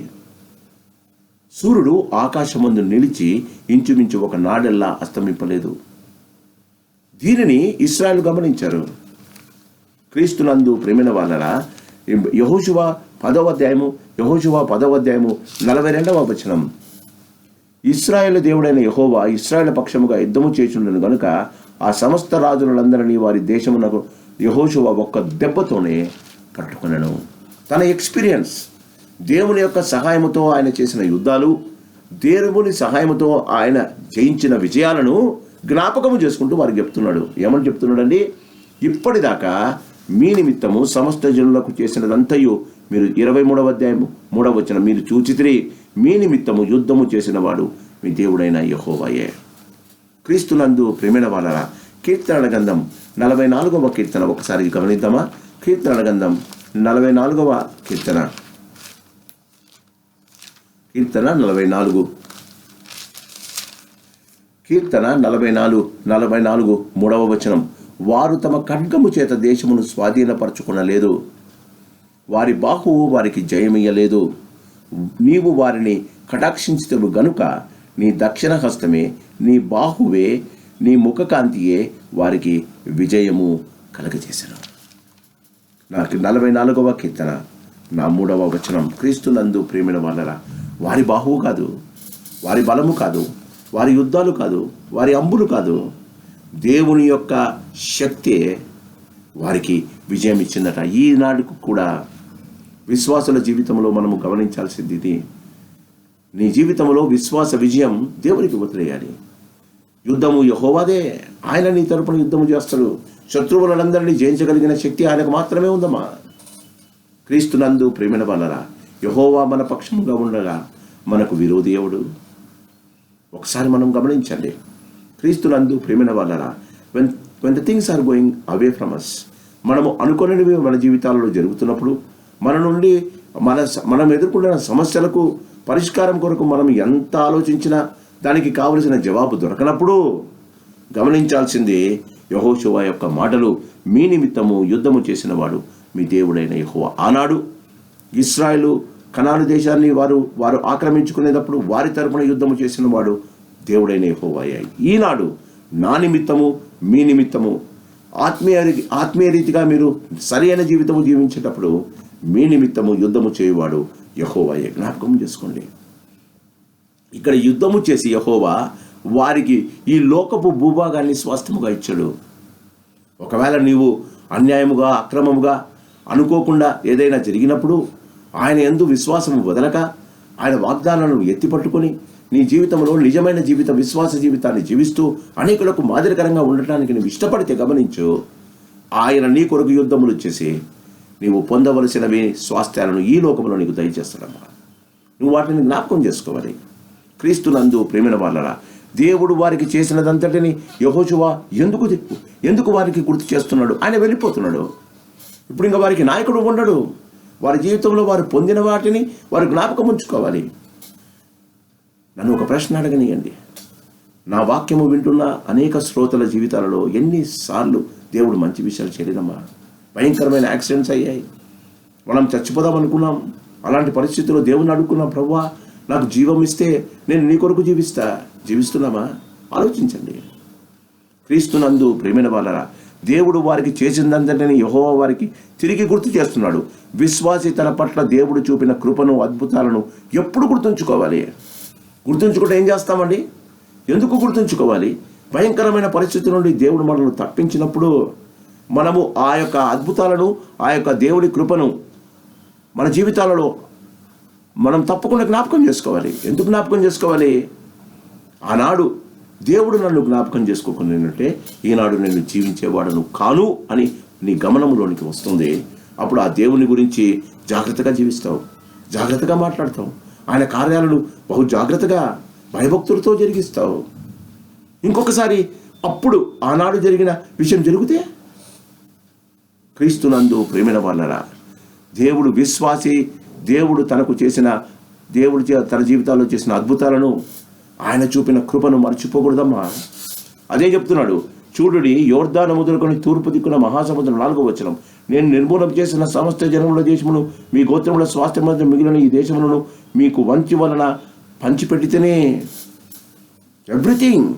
సూర్యుడు ఆకాశమందు నిలిచి ఇంచుమించు ఒక నాడెల్లా అస్తమింపలేదు. దీనిని ఇశ్రాయేలు గమనించారు. క్రీస్తునందు ప్రేమైన వాళ్ళరా, యెహోషువ 10వ అధ్యాయము 42వ వచనం. ఇశ్రాయేలు దేవుడైన యెహోవా ఇశ్రాయేలు పక్షముగా యుద్ధము చేయుచుండెను గనుక ఆ సమస్త రాజులందరినీ వారి దేశమునకు యెహోషువ ఒక్క దెబ్బతోనే పట్టుకున్నాను. తన ఎక్స్పీరియన్స్, దేవుని యొక్క సహాయముతో ఆయన చేసిన యుద్ధాలు, దేవుని సహాయముతో ఆయన జయించిన విజయాలను జ్ఞాపకము చేసుకుంటూ వారికి చెప్తున్నాడు. ఏమని చెప్తున్నాడండి? ఇప్పటిదాకా మీ నిమిత్తము సమస్త జనులకు చేసినదంతయు మీరు 23వ అధ్యాయము 3వ వచనం మీరు చూచితిరి, మీ నిమిత్తము యుద్ధము చేసిన వాడు మీ దేవుడైన యెహోవాయే. క్రీస్తునందు ప్రేమైన వాళ్ళరా, కీర్తనల గ్రంథం 44వ కీర్తన ఒకసారి గమనిద్దామా? కీర్తనల గ్రంథం 44వ కీర్తన 44 3వ వచనం. వారు తమ ఖడ్గము చేత దేశమును స్వాధీనపరచుకొనలేదు, వారి బాహువు వారికి జయమియ్యలేదు. నీవు వారిని కటాక్షించుతవు గనుక నీ దక్షిణ హస్తమే, నీ బాహువే, నీ ముఖకాంతియే వారికి విజయము కలగజేశాను. నాకు 44వ కీర్తన 3వ వచనం. క్రీస్తునందు ప్రేమైన వాళ్ళరా, వారి బాహువు కాదు, వారి బలము కాదు, వారి యుద్ధాలు కాదు, వారి అంబులు కాదు, దేవుని యొక్క శక్తే వారికి విజయం ఇచ్చిందట. ఈనాడుకు కూడా విశ్వాసుల జీవితంలో మనము గమనించాల్సింది ఇది. నీ జీవితంలో విశ్వాస విజయం దేవునికి వదిలేయాలి. యుద్ధము యెహోవాదే, ఆయన నీ తరపున యుద్ధము చేస్తాడు. శత్రువులందరినీ జయించగలిగిన శక్తి ఆయనకు మాత్రమే ఉందమ్మా. క్రీస్తునందు ప్రేమైన వాళ్ళరా, యెహోవా మన పక్షముగా ఉండగా మనకు విరోధి ఎవడు? ఒకసారి మనం గమనించండి. క్రీస్తునందు ప్రియమైన వాళ్ళరా, when the things are going away from us, మనము అనుకునేవి మన జీవితాలలో జరుగుతున్నప్పుడు, మన నుండి మనం ఎదుర్కొంటున్న సమస్యలకు పరిష్కారం కొరకు మనం ఎంత ఆలోచించినా దానికి కావలసిన జవాబు దొరకనప్పుడు గమనించాల్సింది యెహోషువ యొక్క మాటలు. మీ నిమిత్తము యుద్ధము చేసిన వాడు మీ దేవుడైన యెహోవా. ఆనాడు ఇశ్రాయేలు కనాను దేశాన్ని వారు ఆక్రమించుకునేటప్పుడు వారి తరపున యుద్ధము చేసిన వాడు దేవుడైన యెహోవాయే. ఈనాడు నా నిమిత్తము మీ నిమిత్తము ఆత్మీయ రీతిగా మీరు సరైన జీవితము జీవించేటప్పుడు మీ నిమిత్తము యుద్ధము చేయువాడు యెహోవాయే. జ్ఞాపకం చేసుకోండి. ఇక్కడ యుద్ధము చేసి యెహోవా వారికి ఈ లోకపు భూభాగాన్ని స్వాస్థ్యముగా ఇచ్చాడు. ఒకవేళ నీవు అన్యాయముగా అక్రమముగా అనుకోకుండా ఏదైనా జరిగినప్పుడు ఆయన యందు విశ్వాసము వదలక ఆయన వాగ్దానాలను ఎత్తిపట్టుకొని నీ జీవితంలో నిజమైన విశ్వాస జీవితాన్ని జీవిస్తూ అనేకులకు మాదిరికరంగా ఉండటానికి నువ్వు ఇష్టపడితే గమనించు, ఆయన నీ కొరకు యుద్ధములు చేసి నీవు పొందవలసినవి స్వాస్థ్యాలను ఈ లోకంలో నీకు దయచేస్తాడమ్మా. నువ్వు వాటిని జ్ఞాపకం చేసుకోవాలి. క్రీస్తునందు ప్రేమైన వాళ్ళరా, దేవుడు వారికి చేసినదంతటిని యెహోషువ ఎందుకు వారికి గుర్తు చేస్తున్నాడు? ఆయన వెళ్ళిపోతున్నాడు. ఇప్పుడు ఇంకా వారికి నాయకుడు ఉండడు. వారి జీవితంలో వారు పొందిన వాటిని వారు జ్ఞాపకం ఉంచుకోవాలి. నన్ను ఒక ప్రశ్న అడగనియండి. నా వాక్యము వింటున్న అనేక శ్రోతల జీవితాలలో ఎన్నిసార్లు దేవుడు మంచి విషయాలు చేయలేదమ్మా? భయంకరమైన యాక్సిడెంట్స్ అయ్యాయి, మనం చచ్చిపోదాం అనుకున్నాం. అలాంటి పరిస్థితుల్లో దేవుని అడుక్కున్నాం, ప్రభువా నాకు జీవం ఇస్తే నేను నీ కొరకు జీవిస్తున్నామా? ఆలోచించండి. క్రీస్తునందు ప్రేమైన వాళ్ళరా, దేవుడు వారికి చేసిందంతటిని యెహోవా వారికి తిరిగి గుర్తు చేస్తున్నాడు. విశ్వాసి తన పట్ల దేవుడు చూపిన కృపను అద్భుతాలను ఎప్పుడు గుర్తుంచుకోవాలి. గుర్తుంచుకుంటే ఏం చేస్తామండి? ఎందుకు గుర్తుంచుకోవాలి? భయంకరమైన పరిస్థితి నుండి దేవుడు మనల్ని తప్పించినప్పుడు మనము ఆ యొక్క అద్భుతాలను, ఆ యొక్క దేవుడి కృపను మన జీవితాలలో మనం తప్పకుండా జ్ఞాపకం చేసుకోవాలి. ఎందుకు జ్ఞాపకం చేసుకోవాలి? ఆనాడు దేవుడు నన్ను జ్ఞాపకం చేసుకోకుండానంటే ఈనాడు నేను జీవించేవాడను కాను అని నీ గమనంలోనికి వస్తుంది. అప్పుడు ఆ దేవుని గురించి జాగ్రత్తగా జీవిస్తావు, జాగ్రత్తగా మాట్లాడతావు, ఆయన కార్యాలను బహు జాగ్రత్తగా భయభక్తులతో జరిగిస్తావు. ఇంకొకసారి అప్పుడు ఆనాడు జరిగిన విషయం జరిగితే, క్రీస్తునందు ప్రేమైన వాళ్ళరా, దేవుడు విశ్వాసి, దేవుడు తన జీవితాల్లో చేసిన అద్భుతాలను, ఆయన చూపిన కృపను మర్చిపోకూడదమ్మా. అదే చెప్తున్నాడు. చూడుడి, యోర్దాను మొదలుకొని తూర్పు దిక్కున మహాసముద్రం 4వ వచనం, నేను నిర్మూలన చేసిన సమస్త జనముల దేశమును మీ గోత్రముల స్వాస్థ్యం మధ్య మిగిలిన ఈ దేశములను మీకు వంచి వలన పంచిపెట్టితేనే. ఎవ్రీథింగ్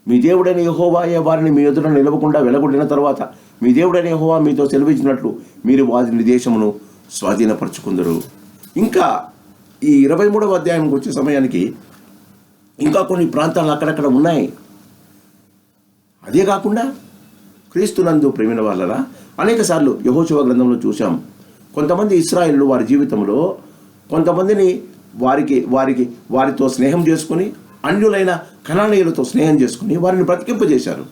మీ దేవుడైన యెహోవాయే వారిని మీ ఎదుట నిలవకుండా వెలగొట్టిన తర్వాత మీ దేవుడైన యెహోవా మీతో సెలవిచ్చినట్లు మీరు వారి దేశమును స్వాధీనపరచుకుందరు. ఇంకా ఈ 23వ అధ్యాయంకి వచ్చే సమయానికి ఇంకా కొన్ని ప్రాంతాలు అక్కడక్కడ ఉన్నాయి. అదే కాకుండా క్రీస్తునందు ప్రేమైన వాళ్ళరా, అనేక సార్లు యెహోషువ గ్రంథంలో చూసాం. కొంతమంది ఇశ్రాయేలు వారి జీవితంలో కొంతమందిని వారితో స్నేహం చేసుకుని, అన్యులైన కనానీయులతో స్నేహం చేసుకుని వారిని బ్రతికింపజేశారు.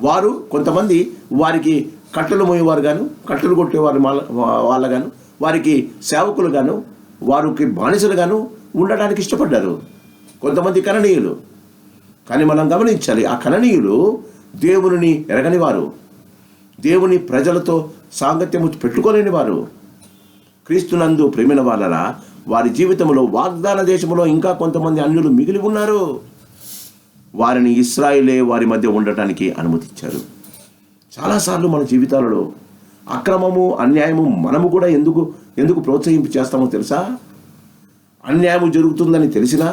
వారు కొంతమంది వారికి కట్టెలు మోయేవారు గాను, కట్టెలు కొట్టేవారు వాళ్ళగాను, వారికి సేవకులు గాను, వారికి బానిసలు గాను ఉండడానికి ఇష్టపడ్డారు కొంతమంది కననీయులు. కానీ మనం గమనించాలి, ఆ కననీయులు దేవుని ఎరగని వారు, దేవుని ప్రజలతో సాంగత్యము పెట్టుకోలేని వారు. క్రీస్తునందు ప్రేమైన వాళ్ళరా, వారి జీవితంలో వాగ్దాన దేశంలో ఇంకా కొంతమంది అన్యులు మిగిలి ఉన్నారు. వారిని ఇశ్రాయేలే వారి మధ్య ఉండటానికి అనుమతించారు. చాలాసార్లు మన జీవితాలలో అక్రమము, అన్యాయము మనము కూడా ఎందుకు ప్రోత్సహింపు చేస్తామో తెలుసా? అన్యాయము జరుగుతుందని తెలిసినా,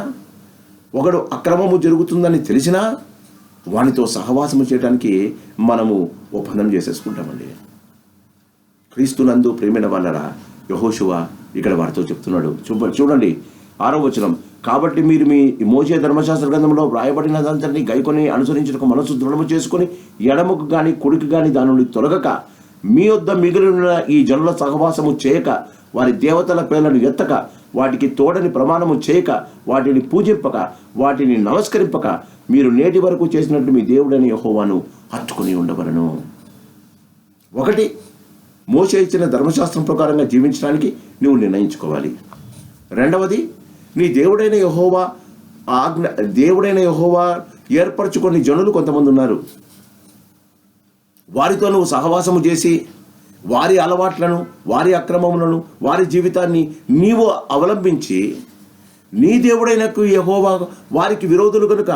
ఒకడు అక్రమము జరుగుతుందని తెలిసినా వానితో సహవాసము చేయడానికి మనము ఒప్పందం చేసేసుకుంటామండి. క్రీస్తునందు ప్రేమైన వాళ్ళరా, యెహోషువ ఇక్కడ వారితో చెప్తున్నాడు. చూడండి 6వ వచనం, కాబట్టి మీరు మీ మోషే ధర్మశాస్త్ర గ్రంథంలో వ్రాయబడినదంతటిని గైకొని అనుసరించడానికి మనసు దృఢము చేసుకొని ఎడమకు కానీ కుడికి కానీ దాని నుండి తొలగక మీ వద్ద మిగిలిన ఈ జనుల సహవాసము చేయక, వారి దేవతల పేర్లను ఎత్తక, వాటికి తోడని ప్రమాణము చేయక, వాటిని పూజింపక, వాటిని నమస్కరింపక మీరు నేటి వరకు చేసినట్టు మీ దేవుడైన యెహోవాను హత్తుకుని ఉండవలను. ఒకటి, మోషే ఇచ్చిన ధర్మశాస్త్రం ప్రకారంగా జీవించడానికి నువ్వు నిర్ణయించుకోవాలి. రెండవది, నీ దేవుడైన యెహోవా ఆజ్ఞ దేవుడైన యెహోవా ఏర్పరచుకొని జనులు కొంతమంది ఉన్నారు. వారితో నువ్వు సహవాసము చేసి వారి అలవాట్లను, వారి అక్రమములను, వారి జీవితాన్ని నీవు అవలంబించి నీ దేవుడైన యెహోవా వారికి విరోధులు కనుక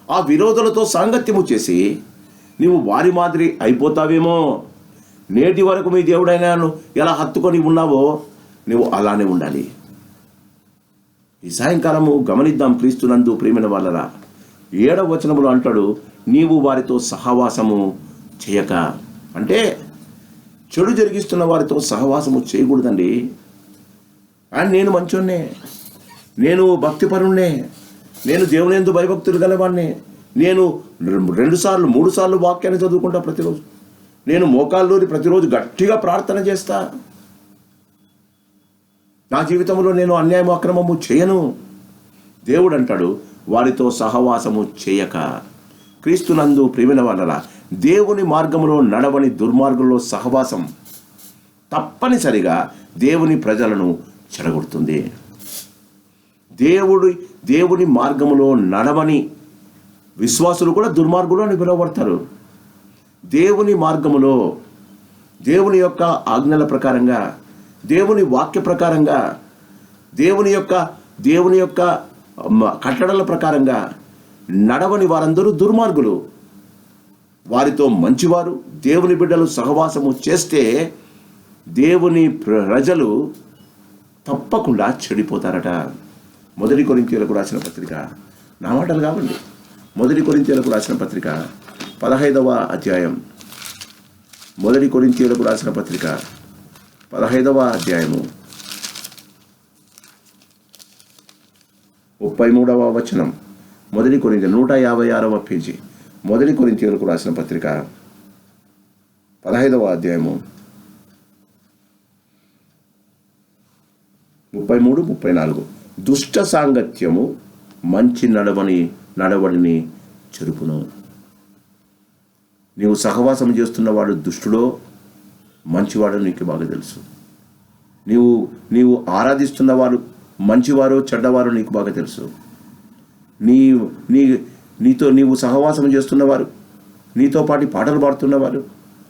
ఆ విరోధులతో సాంగత్యము చేసి నీవు వారి మాదిరి అయిపోతావేమో. నేటి వరకు మీ దేవుడైనాను ఎలా హత్తుకొని ఉన్నావో నువ్వు అలానే ఉండాలి. ఈ సాయంకాలము గమనిద్దాం. క్రీస్తునందు ప్రియమైన వాళ్ళరా, 7వ వచనములో అంటాడు, నీవు వారితో సహవాసము చేయక. అంటే చెడు జరిగిస్తున్న వారితో సహవాసము చేయకూడదండి. అండ్ నేను మంచోన్నే, నేను భక్తిపరుణ్ణే, నేను దేవుని యందు భయభక్తులు గలవాడిని, నేను 2 సార్లు 3 సార్లు వాక్యాన్ని చదువుకుంటా ప్రతిరోజు, నేను మోకాళ్ళూరి ప్రతిరోజు గట్టిగా ప్రార్థన చేస్తా, నా జీవితంలో నేను అన్యాయం అక్రమము చేయను. దేవుడు అంటాడు వారితో సహవాసము చేయక. క్రీస్తునందు ప్రియమైన వాళ్ళరా, దేవుని మార్గంలో నడవని దుర్మార్గంలో సహవాసం తప్పనిసరిగా దేవుని ప్రజలను చెడగొడుతుంది. దేవుని మార్గంలో నడవని విశ్వాసులు కూడా దుర్మార్గులు అని పిలువబడతారు. దేవుని మార్గములో దేవుని యొక్క ఆజ్ఞల ప్రకారంగా, దేవుని వాక్య ప్రకారంగా, దేవుని యొక్క కట్టడల ప్రకారంగా నడవని వారందరూ దుర్మార్గులు. వారితో మంచివారు దేవుని బిడ్డలు సహవాసము చేస్తే దేవుని ప్రజలు తప్పకుండా చెడిపోతారట. 1 కొరింథీయులకు రాసిన పత్రిక, నా మాటలు కావండి, 1 కొరింథీయులకు రాసిన పత్రిక 15వ అధ్యాయం, 1 కొరింథీయులకు రాసిన పత్రిక 15వ అధ్యాయము 33వ వచనం. 1 కొరింథీ 156వ పేజీ, 1 కొరింథీయులకు రాసిన పత్రిక 15వ అధ్యాయము 33, 34. దుష్ట సాంగత్యము మంచి నడవడిని చెరుపును. నీవు సహవాసం చేస్తున్నవాడు దుష్టుడో మంచివాడో నీకు బాగా తెలుసు. నీవు ఆరాధిస్తున్నవారు మంచివారో చెడ్డవారో నీకు బాగా తెలుసు. నీతో నీవు సహవాసం చేస్తున్నవారు, నీతో పాటు పాటలు పాడుతున్నవారు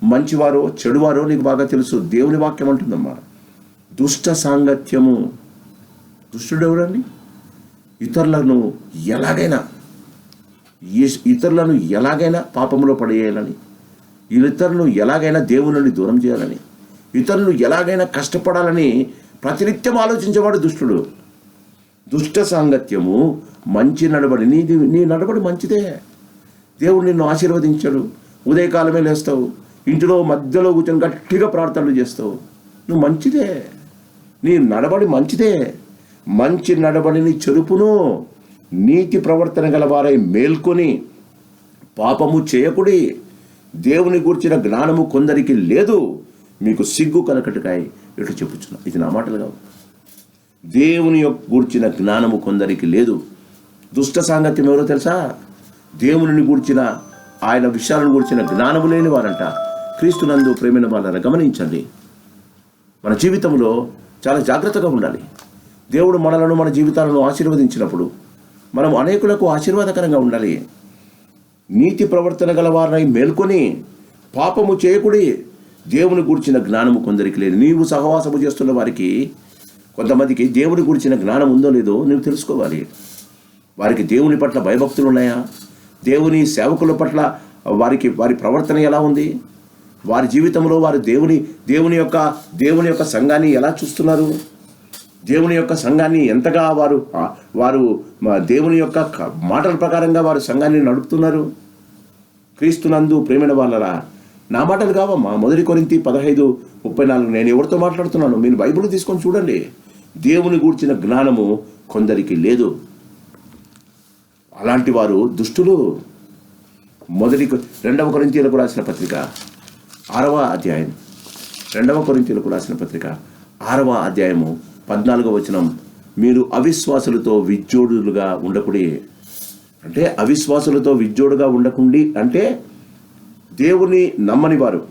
మంచివారో చెడువారో నీకు బాగా తెలుసు. దేవుని వాక్యం అంటుందమ్మా, దుష్ట సాంగత్యము. దుష్టుడు ఎవరండి? ఇతరులను ఎలాగైనా పాపంలో పడేయాలని, ఇతరులను ఎలాగైనా దేవుని నుండి దూరం చేయాలని, ఇతరులను ఎలాగైనా కష్టపడాలని ప్రతినిత్యం ఆలోచించేవాడు దుష్టుడు. దుష్ట సాంగత్యము మంచి నడవడి. నీ నడవడి మంచిదే, దేవుడు నిన్ను ఆశీర్వదించాడు. ఉదయకాలమే లేస్తావు, ఇంటిలో మధ్యలో కూర్చొని గట్టిగా ప్రార్థనలు చేస్తావు, నువ్వు మంచిదే, నీ నడవడి మంచిదే. మంచి నడవడిని చెరుపును. నీతి ప్రవర్తన గలవారై మేల్కొని పాపము చేయకుడి. దేవుని గూర్చిన జ్ఞానము కొందరికి లేదు, మీకు సిగ్గు కలకటకాయ ఇటు చెప్పుచున్నా. ఇది నా మాటలు కావు. దేవుని గూర్చిన జ్ఞానము కొందరికి లేదు. దుష్ట సాంగత్యం ఎవరో తెలుసా? దేవుని గూర్చిన, ఆయన విషయాలను గూర్చిన జ్ఞానము లేని వారంట. క్రీస్తునందు ప్రేమైన వాళ్ళని గమనించండి. మన జీవితంలో చాలా జాగ్రత్తగా ఉండాలి. దేవుడు మనలను, మన జీవితాలను ఆశీర్వదించినప్పుడు మనం అనేకులకు ఆశీర్వాదకరంగా ఉండాలి. నీతి ప్రవర్తన గలవారై మేల్కొని పాపము చేయకుడి. దేవుని గూర్చిన జ్ఞానము కొందరికి లేదు. నీవు సహవాసము చేస్తున్న వారికి కొంతమందికి దేవుని గూర్చిన జ్ఞానం ఉందో లేదో నువ్వు తెలుసుకోవాలి. వారికి దేవుని పట్ల భయభక్తులు ఉన్నాయా? దేవుని సేవకుల పట్ల వారి ప్రవర్తన ఎలా ఉంది? వారి జీవితంలో వారు దేవుని యొక్క సంఘాన్ని ఎలా చూస్తున్నారు? దేవుని యొక్క సంఘాన్ని ఎంతగా వారు దేవుని యొక్క మాటల ప్రకారంగా వారు సంఘాన్ని నడుపుతున్నారు? క్రీస్తునందు ప్రేమైన వాళ్ళరా, నా మాటలు కావమ్మా. 1 కొరింథీ 15:34. నేను ఎవరితో మాట్లాడుతున్నాను? మీరు బైబిల్ తీసుకొని చూడండి. దేవుని గూర్చిన జ్ఞానము కొందరికి లేదు. అలాంటి వారు దుష్టులు. 2వ కొరింథీయులకు రాసిన పత్రిక 6వ అధ్యాయం, 2వ కొరింథీయులకు రాసిన పత్రిక 6వ అధ్యాయము 14వ వచనం. మీరు అవిశ్వాసులతో విజ్జోడులుగా ఉండకుడి. అంటే అవిశ్వాసులతో విజ్జోడుగా ఉండకుండి అంటే దేవుని నమ్మని వారు,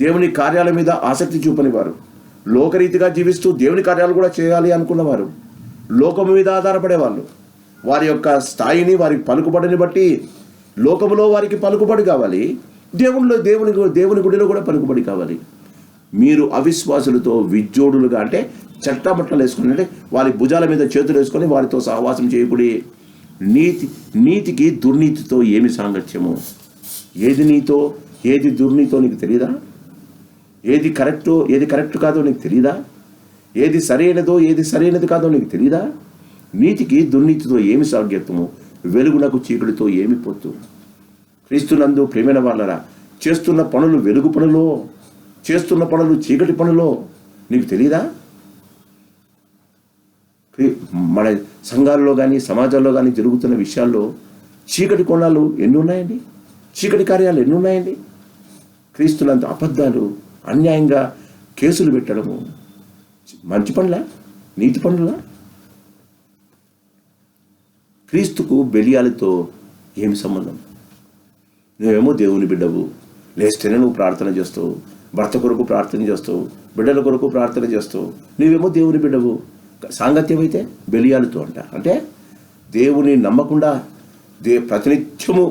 దేవుని కార్యాల మీద ఆసక్తి చూపని వారు, లోకరీతిగా జీవిస్తూ దేవుని కార్యాలు కూడా చేయాలి అనుకున్నవారు, లోకము మీద ఆధారపడేవాళ్ళు, వారి యొక్క స్థాయిని, వారి పలుకుబడిని బట్టి లోకములో వారికి పలుకుబడి కావాలి, దేవుని గుడిలో కూడా పలుకుబడి కావాలి. మీరు అవిశ్వాసులతో విజ్జోడులుగా, అంటే చట్టబట్టలు వేసుకుని, అంటే వారి భుజాల మీద చేతులు వేసుకొని వారితో సహవాసం చేయకూడి. నీతికి దుర్నీతితో ఏమి సాంగత్యము? ఏది నీతో ఏది దుర్నీతో నీకు తెలియదా? ఏది కరెక్ట్ కాదో నీకు తెలియదా? ఏది సరైనదో ఏది సరైనది కాదో నీకు తెలియదా? నీతికి దుర్నీతితో ఏమి సాంగత్యము? వెలుగునకు చీకటితో ఏమి పొత్తు? క్రీస్తునందు ప్రేమైన వాళ్ళరా, చేస్తున్న పనులు వెలుగు పనులో, చేస్తున్న పనులు చీకటి పనులో నీకు తెలియదా? మన సంఘాల్లో కానీ సమాజాల్లో కానీ జరుగుతున్న విషయాల్లో చీకటి కోణాలు ఎన్ని ఉన్నాయండి? చీకటి కార్యాలు ఎన్ని ఉన్నాయండి? క్రీస్తునంత అబద్ధాలు, అన్యాయంగా కేసులు పెట్టడము మంచి పనులా? నీతి పనులా? క్రీస్తుకు బెలియాలతో ఏమి సంబంధం? నువ్వేమో దేవుని బిడ్డవు, లేస్తేనే నువ్వు ప్రార్థన చేస్తావు, భర్త కొరకు ప్రార్థన చేస్తావు, బిడ్డల కొరకు ప్రార్థన చేస్తావు, నువ్వేమో దేవుని బిడ్డవు. సాంగత్యం అయితే బెలియాలతో అంటే దేవుని నమ్మకుండా ప్రతినిత్యము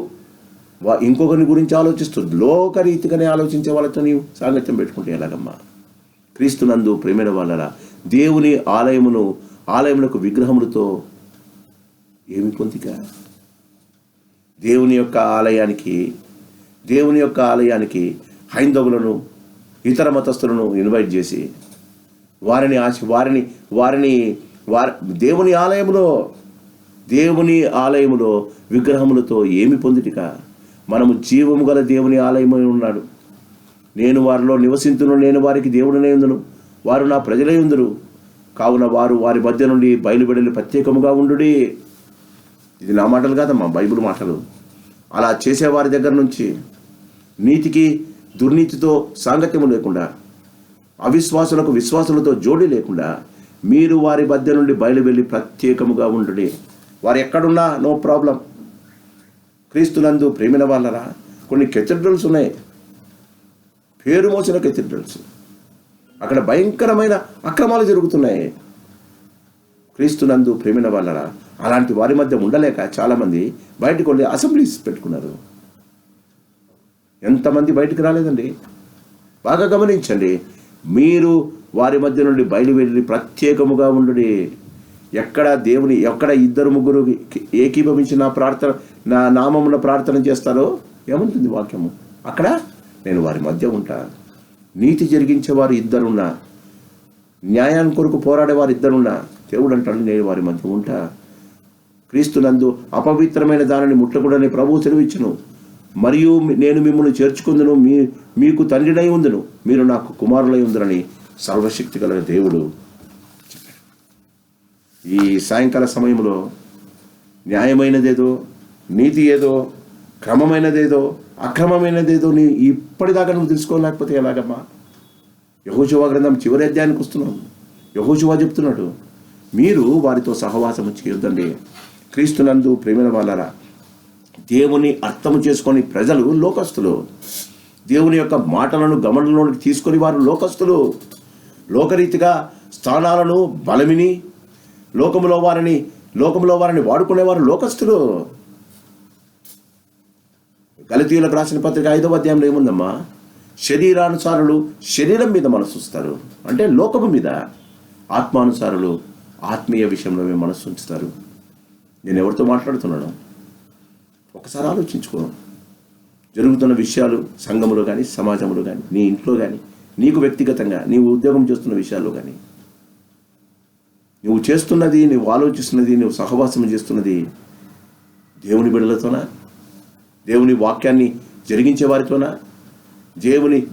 ఇంకొకరిని గురించి ఆలోచిస్తూ లోకరీతిగానే ఆలోచించే వాళ్ళతో నీవు సాంగత్యం పెట్టుకుంటే ఎలాగమ్మా? క్రీస్తునందు ప్రేమైన వాళ్ళరా, దేవుని ఆలయములకు విగ్రహములతో ఏమి పొందిక? దేవుని యొక్క ఆలయానికి హైందవులను, ఇతర మతస్థులను ఇన్వైట్ చేసి దేవుని ఆలయములో విగ్రహములతో ఏమి పొందిటిక? మనము జీవము గల దేవుని ఆలయమై ఉన్నాడు. నేను వారిలో నివసింతును, నేను వారికి దేవుడనే ఉందును, వారు నా ప్రజలై ఉందురు. కావున వారి మధ్య నుండి బయలువెడలి ప్రత్యేకముగా ఉండుడి. ఇది నా మాటలు కాదమ్మా, బైబిల్ మాటలు. అలా చేసేవారి దగ్గర నుంచి నీతికి దుర్నీతితో సాంగత్యము లేకుండా, అవిశ్వాసులకు విశ్వాసులతో జోడి లేకుండా మీరు వారి మధ్య నుండి బయలువెళ్ళి ప్రత్యేకముగా ఉండుడి. వారు ఎక్కడున్నా నో ప్రాబ్లం. క్రీస్తునందు ప్రేమిన వాళ్ళరా, కొన్ని కెథీడ్రల్స్ ఉన్నాయి, పేరు మోసిన కెథీడ్రల్స్. అక్కడ భయంకరమైన అక్రమాలు జరుగుతున్నాయి. క్రీస్తునందు ప్రేమిన వాళ్ళరా, అలాంటి వారి మధ్య ఉండలేక చాలామంది బయటకు వెళ్ళి అసెంబ్లీస్ పెట్టుకున్నారు. ఎంతమంది బయటకు రాలేదండి? బాగా గమనించండి. మీరు వారి మధ్య నుండి బయలువెళ్ళి ప్రత్యేకముగా ఉండుడి. ఎక్కడ ఇద్దరు ముగ్గురు ఏకీభవించిన నా నామమున ప్రార్థన చేస్తారో ఏముంటుంది వాక్యము? అక్కడ నేను వారి మధ్య ఉంటా. నీతి జరిగించేవారు ఇద్దరున్నా, న్యాయాన్ని కొరకు పోరాడేవారు ఇద్దరున్నా, దేవుడు అంటాడు నేను వారి మధ్య ఉంటా. క్రీస్తునందు అపవిత్రమైన దానిని ముట్టకూడని ప్రభువు సెలవిచ్చును. మరియు నేను మిమ్మల్ని చేర్చుకుందును, మీకు తండ్రినై ఉందును, మీరు నాకు కుమారులై ఉందురని సర్వశక్తి గల దేవుడు చెప్పాడు. ఈ సాయంకాల సమయంలో న్యాయమైనదేదో, నీతి ఏదో, క్రమమైనదేదో, అక్రమమైనదేదో ఇప్పటిదాకా నువ్వు తెలుసుకోలేకపోతే ఎలాగమ్మా? యెహోషువ గ్రంథం చివరి అధ్యాయానికి వస్తున్నాం. యెహోషువ చెప్తున్నాడు, మీరు వారితో సహవాసము చేయొద్దండి. క్రీస్తునందు ప్రేమైన వాళ్ళరా, దేవుని అర్థం చేసుకొని ప్రజలు లోకస్తులు. దేవుని యొక్క మాటలను గమనంలోనికి తీసుకొని వారు లోకస్తులు. లోకరీతిగా స్థానాలను బలమిని లోకములో వారిని వాడుకునేవారు లోకస్తులు. గలతీయులకు రాసిన పత్రిక 5వ అధ్యాయంలో ఏముందమ్మా? శరీరానుసారులు శరీరం మీద మనసు ఉంచుతారు, అంటే లోకము మీద. ఆత్మానుసారులు ఆత్మీయ విషయంలో మనసు ఉంచుతారు. నేను ఎవరితో మాట్లాడుతున్నాను ఒకసారి ఆలోచించుకో. జరుగుతున్న విషయాలు సంఘములో కానీ, సమాజంలో కానీ, నీ ఇంట్లో కానీ, నీకు వ్యక్తిగతంగా నీవు ఉద్యోగం చేస్తున్న విషయాల్లో కానీ, నువ్వు చేస్తున్నది, నువ్వు ఆలోచిస్తున్నది, నువ్వు సహవాసం చేస్తున్నది దేవుని బిడ్డలతోనా? దేవుని వాక్యాన్ని జరిగించే వారితోనా?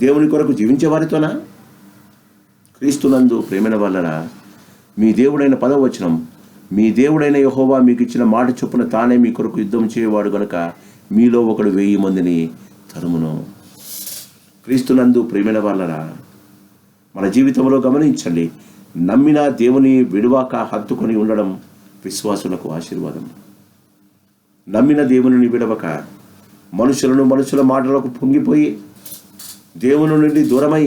దేవుని కొరకు జీవించే వారితోనా? క్రీస్తునందు ప్రేమైన వాళ్ళరా, మీ దేవుడైన 10వ వచనం, మీ దేవుడైన యెహోవా మీకు ఇచ్చిన మాట చొప్పున తానే మీ కొరకు యుద్ధం చేయవాడు గనుక మీలో ఒకడు 1000 మందిని తరుమును. క్రీస్తునందు ప్రేమైన వాళ్ళరా, మన జీవితంలో గమనించండి, నమ్మిన దేవుని విడువాక హత్తుకొని ఉండడం విశ్వాసులకు ఆశీర్వాదం. నమ్మిన దేవుని విడవక మనుషుల మాటలకు పొంగిపోయి దేవుని నుండి దూరమై,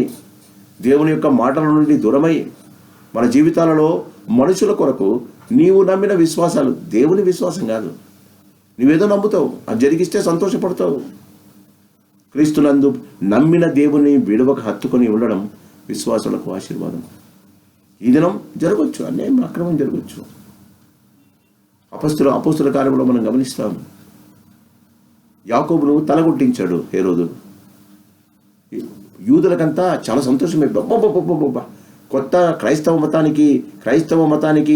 దేవుని యొక్క మాటల నుండి దూరమై మన జీవితాలలో మనుషుల కొరకు నీవు నమ్మిన విశ్వాసాలు దేవుని విశ్వాసం కాదు. నువ్వేదో నమ్ముతావు, అది జరిగిస్తే సంతోషపడతావు. క్రీస్తునందు నమ్మిన దేవుని విడవక హత్తుకొని ఉండడం విశ్వాసులకు ఆశీర్వాదం. ఈ దినం జరగవచ్చు, అన్యాయం అక్రమం జరగవచ్చు. అపోస్తుల కార్యంలో మనం గమనిస్తాము. యాకోబును తలగొట్టించాడు హేరోదు. యూదులకంతా చాలా సంతోషమే. కొత్త క్రైస్తవ మతానికి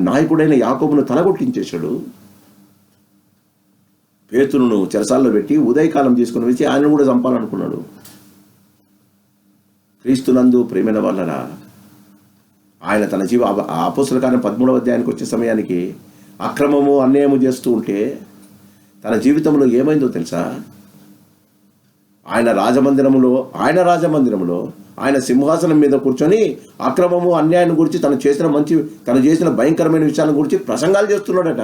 నాయకుడైన యాకోబును తలగొట్టించేశాడు. పేతురును చెరసాల్లో పెట్టి ఉదయకాలం తీసుకుని వచ్చి ఆయన కూడా చంపాలనుకున్నాడు. క్రీస్తునందు ప్రేమైన వాళ్ళరా, ఆయన తన అపోస్తుల కార్యం 13వ అధ్యాయానికి వచ్చే సమయానికి అక్రమము అన్యాయము చేస్తూ ఉంటే తన జీవితంలో ఏమైందో తెలుసా? ఆయన రాజమందిరంలో ఆయన సింహాసనం మీద కూర్చొని అక్రమము అన్యాయం గురించి తను చేసిన భయంకరమైన విషయాల గురించి ప్రసంగాలు చేస్తున్నాడట.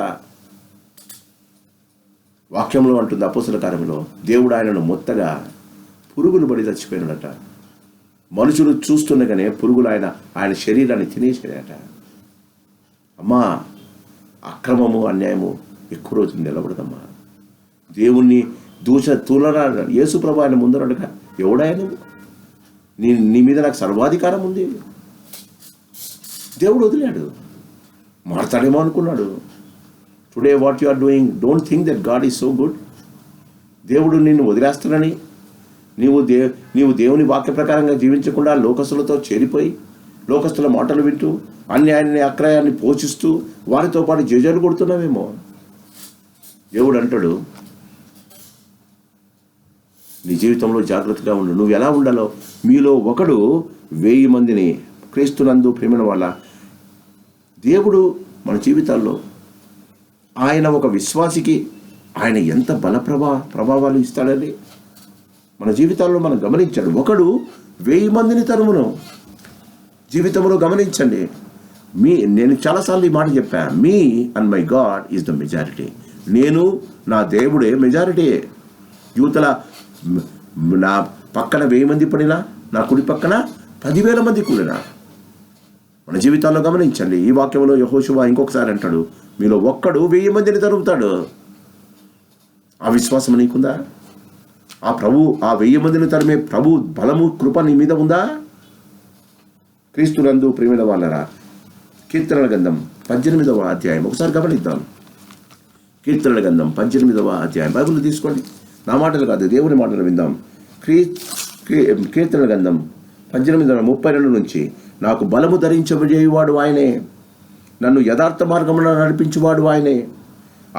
వాక్యంలో అంటుంది అపోస్తుల కార్యంలో, దేవుడు ఆయనను మొత్తగా పురుగులు పడి చచ్చిపోయినాడట. మనుషులు చూస్తుండగానే పురుగులు ఆయన శరీరాన్ని తినేసాడట. అమ్మా, అక్రమము అన్యాయము ఎక్కువ రోజులు నిలబడదమ్మా. దేవుణ్ణి తూలరాడు యేసు ప్రభు ఆయన ముందరడుగా, ఎవడాయన నీ మీద నాకు సర్వాధికారం ఉంది. దేవుడు వదిలాడు, మాట్లాడేమో అనుకున్నాడు. Today what you are doing, don't think that God is so good. దేవుడు నిన్ను వదిలేస్తానని నీవు దేవుని వాక్య ప్రకారంగా జీవించకుండా లోకస్తులతో చేరిపోయి లోకస్తుల మాటలు వింటూ అన్యాయాన్ని అక్రయాన్ని పోషిస్తూ వారితో పాటు జేజేలు కొడుతున్నావేమో. దేవుడు అంటాడు, నీ జీవితంలో జాగ్రత్తగా ఉండు. నువ్వు ఎలా ఉండాలో, మీలో ఒకడు 1000 మందిని క్రీస్తునందు ప్రేమైన వాళ్ళ దేవుడు మన జీవితాల్లో ఆయన ఒక విశ్వాసికి ఆయన ఎంత ప్రభావాలు ఇస్తాడని మన జీవితాల్లో మనం గమనించాడు. ఒకడు 1000 మందిని తరుమును. జీవితంలో గమనించండి. నేను చాలాసార్లు ఈ మాట చెప్పా, me and my God is the majority. నేను నా దేవుడే మెజారిటీ. యువతల నా పక్కన 1000 మంది పడినా, నా కుడి పక్కన 10,000 మంది కూడినా. మన జీవితాల్లో గమనించండి. ఈ వాక్యంలో యెహోషువ ఇంకొకసారి అంటాడు, మీలో ఒక్కడు 1000 మందిని తరుముతాడు. ఆ విశ్వాసం నీకుందా? ఆ 1000 మందిని తరిమే ప్రభు బలము కృప నీ మీద ఉందా? క్రీస్తునందు ప్రేమైన వాళ్ళరా, కీర్తనల గ్రంథం 18వ అధ్యాయం ఒకసారి గమనిద్దాం. కీర్తనల గ్రంథం 18వ అధ్యాయం బైబిల్ తీసుకోండి. నా మాటలు కాదు, దేవుని మాటలు విందాం. కీర్తనల గ్రంథం 18:32 నుంచి, నాకు బలము ధరించబడేవాడు ఆయనే, నన్ను యథార్థ మార్గంలో నడిపించువాడు ఆయనే.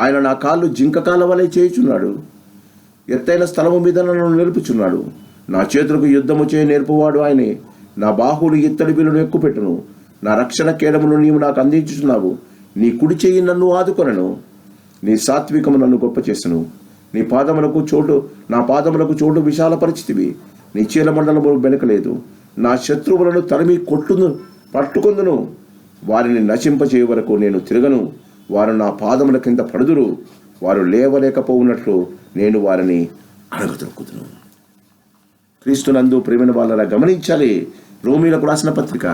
ఆయన నా కాళ్ళు జింక కాళ్ళ వలె చేయుచున్నాడు, ఎత్తైన స్థలము మీద నన్ను నిలుపుచున్నాడు. నా చేతులకు యుద్ధము చేయ నేర్పువాడు ఆయనే. నా బాహువులు ఇత్తడి బిల్లును ఎక్కుపెట్టును. నా రక్షణ కేడమును నీవు నాకు అందించుచున్నావు. నీ కుడి చెయ్యి నన్ను ఆదుకొనను. నీ సాత్వికము నన్ను గొప్ప చేసెను. నా పాదములకు చోటు విశాలపరిచితివి. నీ చీలమండలము వెనకలేదు. నా శత్రువులను తరిమి పట్టుకొందును. వారిని నశింపచేయ వరకు నేను తిరగను. వారు నా పాదముల కింద పడుదురు. వారు లేవలేకపోవున్నట్లు నేను వారిని అణగదొక్కుదును. క్రీస్తునందు ప్రేమైన వాళ్ళలా గమనించాలి. రోమీలకు రాసిన పత్రిక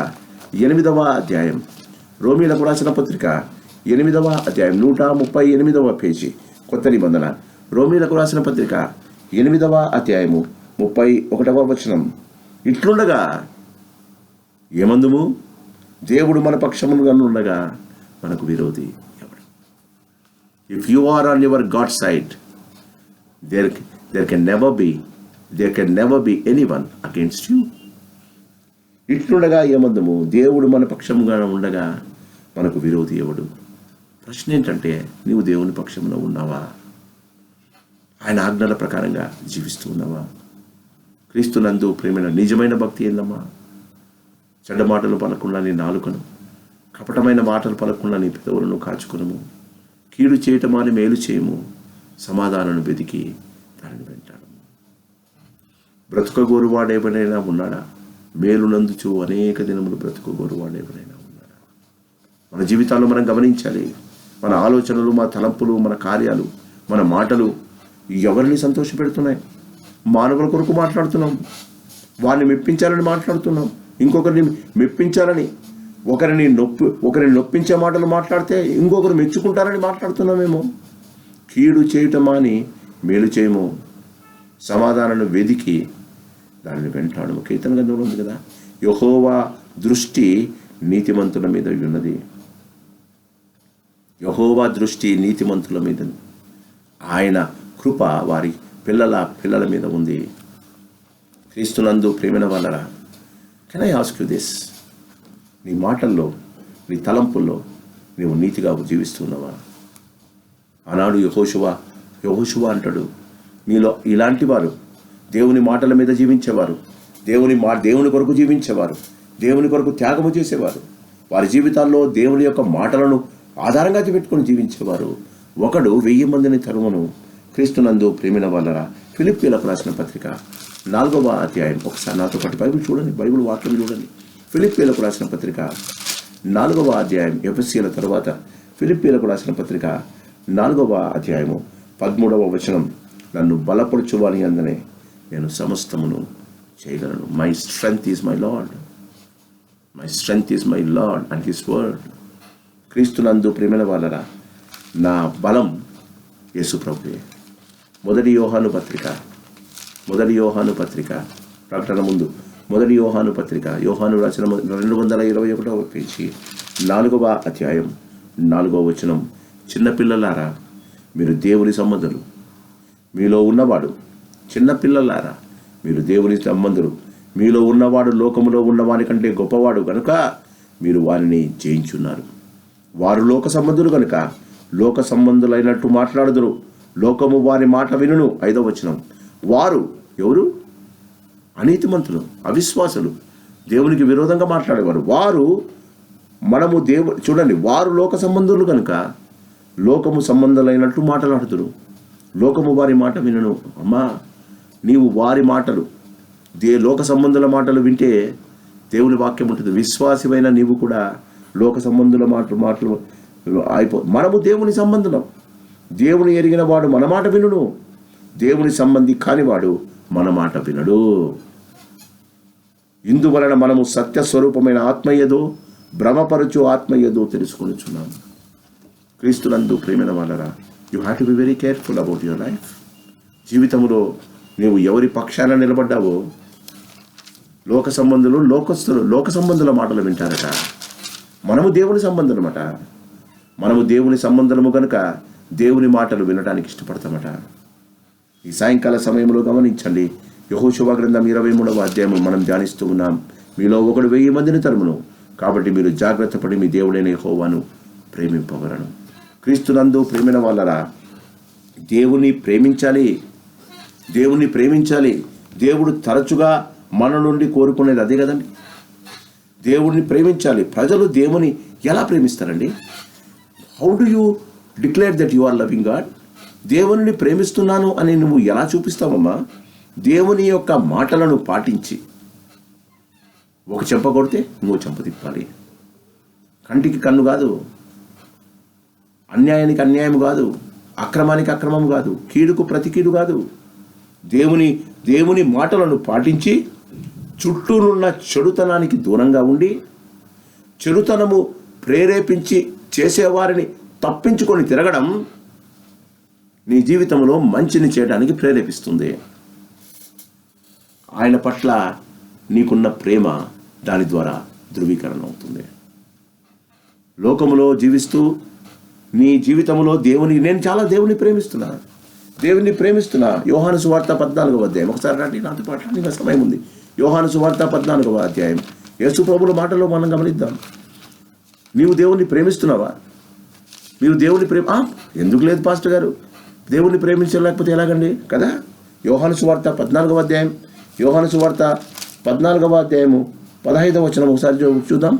8వ అధ్యాయం, రోమీలకు రాసిన పత్రిక 8వ అధ్యాయం 138వ పేజీ, కొత్త నిబంధన. రోమీలకు రాసిన పత్రిక 8వ అధ్యాయము 31వ వచనం. ఇట్లుండగా ఏమందుము, దేవుడు మన పక్షముగా ఉండగా మనకు విరోధి ఎవడు? If you are on your God side, there can never be anyone against you. ఇట్లుండగా ఏమందము, దేవుడు మన పక్షముగా ఉండగా మనకు విరోధి ఎవడు? ప్రశ్న ఏంటంటే, నీవు దేవుని పక్షంలో ఉన్నావా? ఆయన ఆజ్ఞల ప్రకారంగా జీవిస్తూ ఉన్నావా? క్రీస్తునందు ప్రేమైన నిజమైన భక్తి ఏందమ్మా? చెడ్డ మాటలు పలకుండా నీ నాలుకను, కపటమైన మాటలు పలకుండా నీ పెదవులను కాచుకునము. కీడు చేయటమాని మేలు చేయము. సమాధానాన్ని వెతికి దానిని వెంటాడము. బ్రతుకగోరువాడేవరైనా ఉన్నాడా? మేలు నందుచు అనేక దినములు బ్రతుకగోరువాడేవరైనా ఉన్నాడా? మన జీవితాల్లో మనం గమనించాలి. మన ఆలోచనలు, మన తలంపులు, మన కార్యాలు, మన మాటలు ఎవరిని సంతోషపెడుతున్నాయి? మానవుల కొరకు మాట్లాడుతున్నాం, వారిని మెప్పించాలని మాట్లాడుతున్నాం, ఇంకొకరిని మెప్పించాలని, ఒకరిని నొప్పించే మాటలు మాట్లాడితే ఇంకొకరు మెచ్చుకుంటారని మాట్లాడుతున్నామేమో. కీడు చేయటమా అని మేలు చేయము, సమాధానాన్ని వెదికి దానిని వెంటాడము. కీర్తన గ్రంథంలో ఉంది కదా, యెహోవా దృష్టి నీతిమంతుల మీద ఉన్నది. యెహోవా దృష్టి నీతిమంతుల మీద, ఆయన కృప వారి పిల్లల మీద ఉంది. క్రీస్తునందు ప్రేమైన వాళ్ళరా, can I ask you this? నీ మాటల్లో, నీ తలంపుల్లో నీవు నీతిగా జీవిస్తున్నావా? ఆనాడు యెహోషువ అంటాడు, మీలో ఇలాంటి వారు దేవుని మాటల మీద జీవించేవారు, దేవుని కొరకు జీవించేవారు, దేవుని కొరకు త్యాగము చేసేవారు, వారి జీవితాల్లో దేవుని యొక్క మాటలను ఆధారంగా పెట్టుకొని జీవించేవారు. ఒకడు 1000 మందిని తరుమును. క్రీస్తునందు ప్రేమైన వాళ్ళరా, ఫిలిప్పీలకు రాసిన పత్రిక 4వ అధ్యాయం, ఒకసారి నాతో పాటు బైబిల్ చూడండి, బైబిల్ వాక్యం చూడండి. ఫిలిప్పీలకు రాసిన పత్రిక 4వ అధ్యాయం, ఎఫెసీయుల తర్వాత ఫిలిప్పీలకు రాసిన పత్రిక 4వ అధ్యాయము 13వ వచనం, నన్ను బలపరచువాని అందనే నేను సమస్తమును చేయగలను. My strength is my lord, my strength is my lord and his word. క్రీస్తునందు ప్రేమైన వాళ్ళరా, నా బలం యేసు ప్రభువే. మొదటి యోహాను పత్రిక ప్రకటన ముందు మొదటి యోహాను పత్రిక, యోహాను రాసిన 221వ పేజీ 4వ అధ్యాయం 4వ వచనం, చిన్నపిల్లలారా మీరు దేవుని సంబంధులు, మీలో ఉన్నవాడు, చిన్నపిల్లలారా మీరు దేవుని సంబంధులు, మీలో ఉన్నవాడు లోకములో ఉన్నవాని కంటే గొప్పవాడు కనుక మీరు వారిని జయించున్నారు. వారు లోక సంబంధులు కనుక లోక సంబంధులైనట్టు మాట్లాడుదురు, లోకము వారి మాట వినును. 5వ వచనం, వారు ఎవరు? అనీతిమంతులు, అవిశ్వాసులు, దేవునికి విరోధంగా మాట్లాడేవారు. చూడండి, వారు లోక సంబంధులు కనుక లోకము సంబంధాలైనట్లు మాట్లాడుతురు, లోకము వారి మాట వినును. అమ్మా, నీవు వారి మాటలు, లోక సంబంధుల మాటలు వింటే దేవుని వాక్యం ఉంటుంది. విశ్వాసివైన నీవు కూడా లోక సంబంధుల మాటలు మనము దేవుని సంబంధులం. దేవుని ఎరిగిన వాడు మన మాట వినును, దేవుని సంబంధి కానివాడు మన మాట వినడు. ఇందువలన మనము సత్యస్వరూపమైన ఆత్మయ్యదో భ్రమపరచు ఆత్మయ్యదో తెలుసుకొనిచున్నాము. క్రీస్తునందు ప్రేమైన వాళ్ళరా, you have to be very careful about your life. జీవితంలో నీవు ఎవరి పక్షాన నిలబడ్డావో, లోక సంబంధుల మాటలు వింటారట. మనము దేవుని సంబంధులమట. మనము దేవుని సంబంధము కనుక దేవుని మాటలు వినడానికి ఇష్టపడతామట. ఈ సాయంకాల సమయంలో గమనించండి, యెహోషువ గ్రంథం 23వ అధ్యాయం మనం ధ్యానిస్తూ ఉన్నాం. మీలో ఒకడు 1000 మందిని తరుమును, కాబట్టి మీరు జాగ్రత్త పడి మీ దేవుడైన యెహోవాను ప్రేమింపవలను. క్రీస్తునందు ప్రేమైన వాళ్ళరా, దేవుని ప్రేమించాలి. దేవుడు తరచుగా మన నుండి కోరుకునేది అదే కదండి, దేవుడిని ప్రేమించాలి. ప్రజలు దేవుని ఎలా ప్రేమిస్తారండి? How do you declare that you are loving God? దేవుని ప్రేమిస్తున్నాను అని నువ్వు ఎలా చూపిస్తావమ్మా? దేవుని యొక్క మాటలను పాటించి, ఒక చెంప కొడితే నువ్వు చెంప తిప్పాలి. కంటికి కన్ను కాదు, అన్యాయానికి అన్యాయం కాదు, అక్రమానికి అక్రమం కాదు, కీడుకు ప్రతి కీడు కాదు. దేవుని మాటలను పాటించి చుట్టూనున్న చెడుతనానికి దూరంగా ఉండి, చెడుతనము ప్రేరేపించి చేసేవారిని తప్పించుకొని తిరగడం నీ జీవితంలో మంచిని చేయడానికి ప్రేరేపిస్తుంది. ఆయన పట్ల నీకున్న ప్రేమ దాని ద్వారా ధృవీకరణ అవుతుంది. లోకములో జీవిస్తూ నీ జీవితంలో నేను చాలా దేవుని ప్రేమిస్తున్నా. యోహాను సువార్త 14వ అధ్యాయం, ఒకసారి రండి నాతో పాటు, ఇంకా సమయం ఉంది. యోహాను సువార్త 14వ అధ్యాయం, యేసు ప్రభువుల మాటలో మనం గమనిద్దాం. నీవు దేవుణ్ణి ప్రేమిస్తున్నావా? మీరు దేవుని ఎందుకు లేదు పాస్టర్ గారు? దేవుణ్ణి ప్రేమించలేకపోతే ఎలాగండి కదా? యోహాను సువార్త 14వ అధ్యాయం, యోహాను సువార్త 14వ అధ్యాయము 15వ వచనం ఒకసారి చూద్దాం.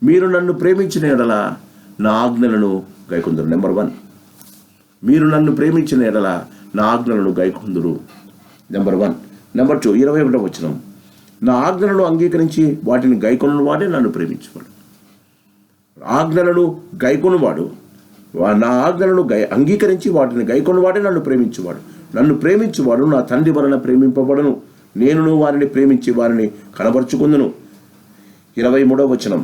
మీరు నన్ను ప్రేమించిన ఎడల నా ఆజ్ఞలను గైకొందురు. నెంబర్ 1, మీరు నన్ను ప్రేమించిన ఎడల నా ఆజ్ఞలను గైకొందురు. నెంబర్ 1. నెంబర్ 2, 21వ వచనం, నా ఆజ్ఞలను అంగీకరించి వాటిని గైకొను వాడే నన్ను ప్రేమించేవాడు. ఆజ్ఞలను గైకొనువాడు, నా ఆజ్ఞలను అంగీకరించి వాటిని గైకొనువాడే నన్ను ప్రేమించేవాడు. నన్ను ప్రేమించేవాడు నా తండ్రి వలన ప్రేమింపబడను, నేనును వారిని ప్రేమించి వారిని కనబరుచుకుందును. 23వ వచనం,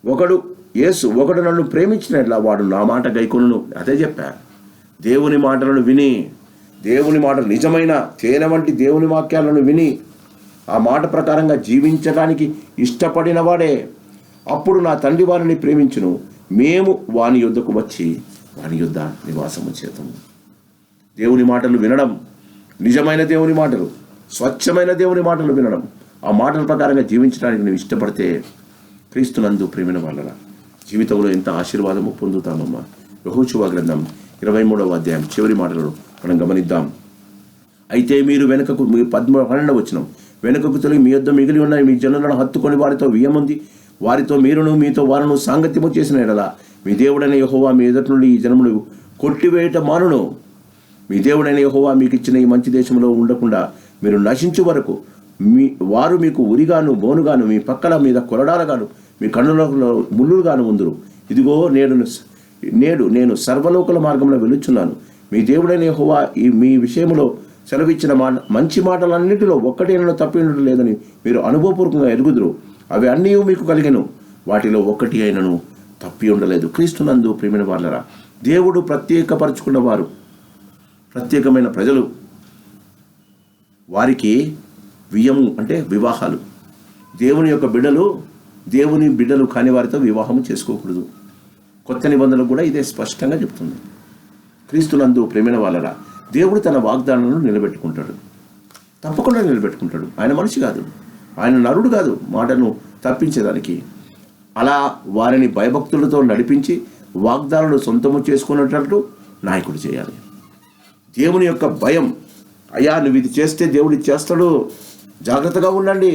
ఒకడు నన్ను ప్రేమించినట్లా వాడు నా మాట గైకొనును. అదే చెప్పా. దేవుని మాటలను విని, దేవుని మాటలు నిజమైన తేనె వంటి దేవుని వాక్యాలను విని ఆ మాట ప్రకారంగా జీవించడానికి ఇష్టపడిన వాడే అప్పుడు నా తండ్రి వారిని ప్రేమించును. మేము వాని యొద్దకు వచ్చి వాని యొద్ద నివాసము చేతము. దేవుని మాటలు వినడం, నిజమైన దేవుని మాటలు, స్వచ్ఛమైన దేవుని మాటలు వినడం, ఆ మాటల ప్రకారంగా జీవించడానికి నువ్వు ఇష్టపడితే క్రీస్తునందు ప్రేమైన వాళ్ళ జీవితంలో ఎంత ఆశీర్వాదము పొందుతామమ్మా. యెహోషువ గ్రంథం 23వ అధ్యాయం చివరి మాటలను మనం గమనిద్దాం. అయితే మీరు వెనుకకు 12వ వచనం, వెనుకకు తొలగి మీ యొద్ద మిగిలి ఉన్న మీ జనులను హత్తుకొని వారితో వియ్యముంది, వారితో మీరును మీతో వారును సాంగత్యము చేసిన ఎడల మీ దేవుడైన యెహోవా మీ ఎదుటి నుండి ఈ జనమును కొట్టివేయట మానును. మీ దేవుడైన యెహోవా మీకు ఇచ్చిన ఈ మంచి దేశంలో ఉండకుండా మీరు నశించు వరకు వారు మీకు ఉరిగాను బోనుగాను మీ పక్కల మీద కొరడాలగాను మీ కన్నులలో ముళ్ళుగాను ఉందురు. ఇదిగో నేడు నేను సర్వలోకల మార్గంలో వెలుచున్నాను. మీ దేవుడైన యెహోవా మీ విషయంలో సెలవిచ్చిన మంచి మాటలన్నిటిలో ఒక్కటైనా తప్పినట్టు లేదని మీరు అనుభవపూర్వకంగా ఎరుగుదురు. అవి అన్నీ మీకు కలిగెను, వాటిలో ఒక్కటి అయినను తప్పి ఉండలేదు. క్రీస్తునందు ప్రియమైన వాళ్ళరా, దేవుడు ప్రత్యేకపరచుకున్న వారు, ప్రత్యేకమైన ప్రజలు, వారికి వియ్యము అంటే వివాహాలు. దేవుని యొక్క బిడ్డలు కాని వారితో వివాహము చేసుకోకూడదు. కొత్త నిబంధనలు కూడా ఇదే స్పష్టంగా చెప్తుంది. క్రీస్తునందు ప్రేమైన వాళ్ళరా, దేవుడు తన వాగ్దానాలను నిలబెట్టుకుంటాడు, తప్పకుండా నిలబెట్టుకుంటాడు. ఆయన మనిషి కాదు, ఆయన నరుడు కాదు మాటను తప్పించేదానికి. అలా వారిని భయభక్తులతో నడిపించి వాగ్దానాలు సొంతము చేసుకునేటట్లు నాయకుడు చేయాలి. దేవుని యొక్క భయం, అయ్యా నువ్వు ఇది చేస్తే దేవుడు చేస్తాడు, జాగ్రత్తగా ఉండండి.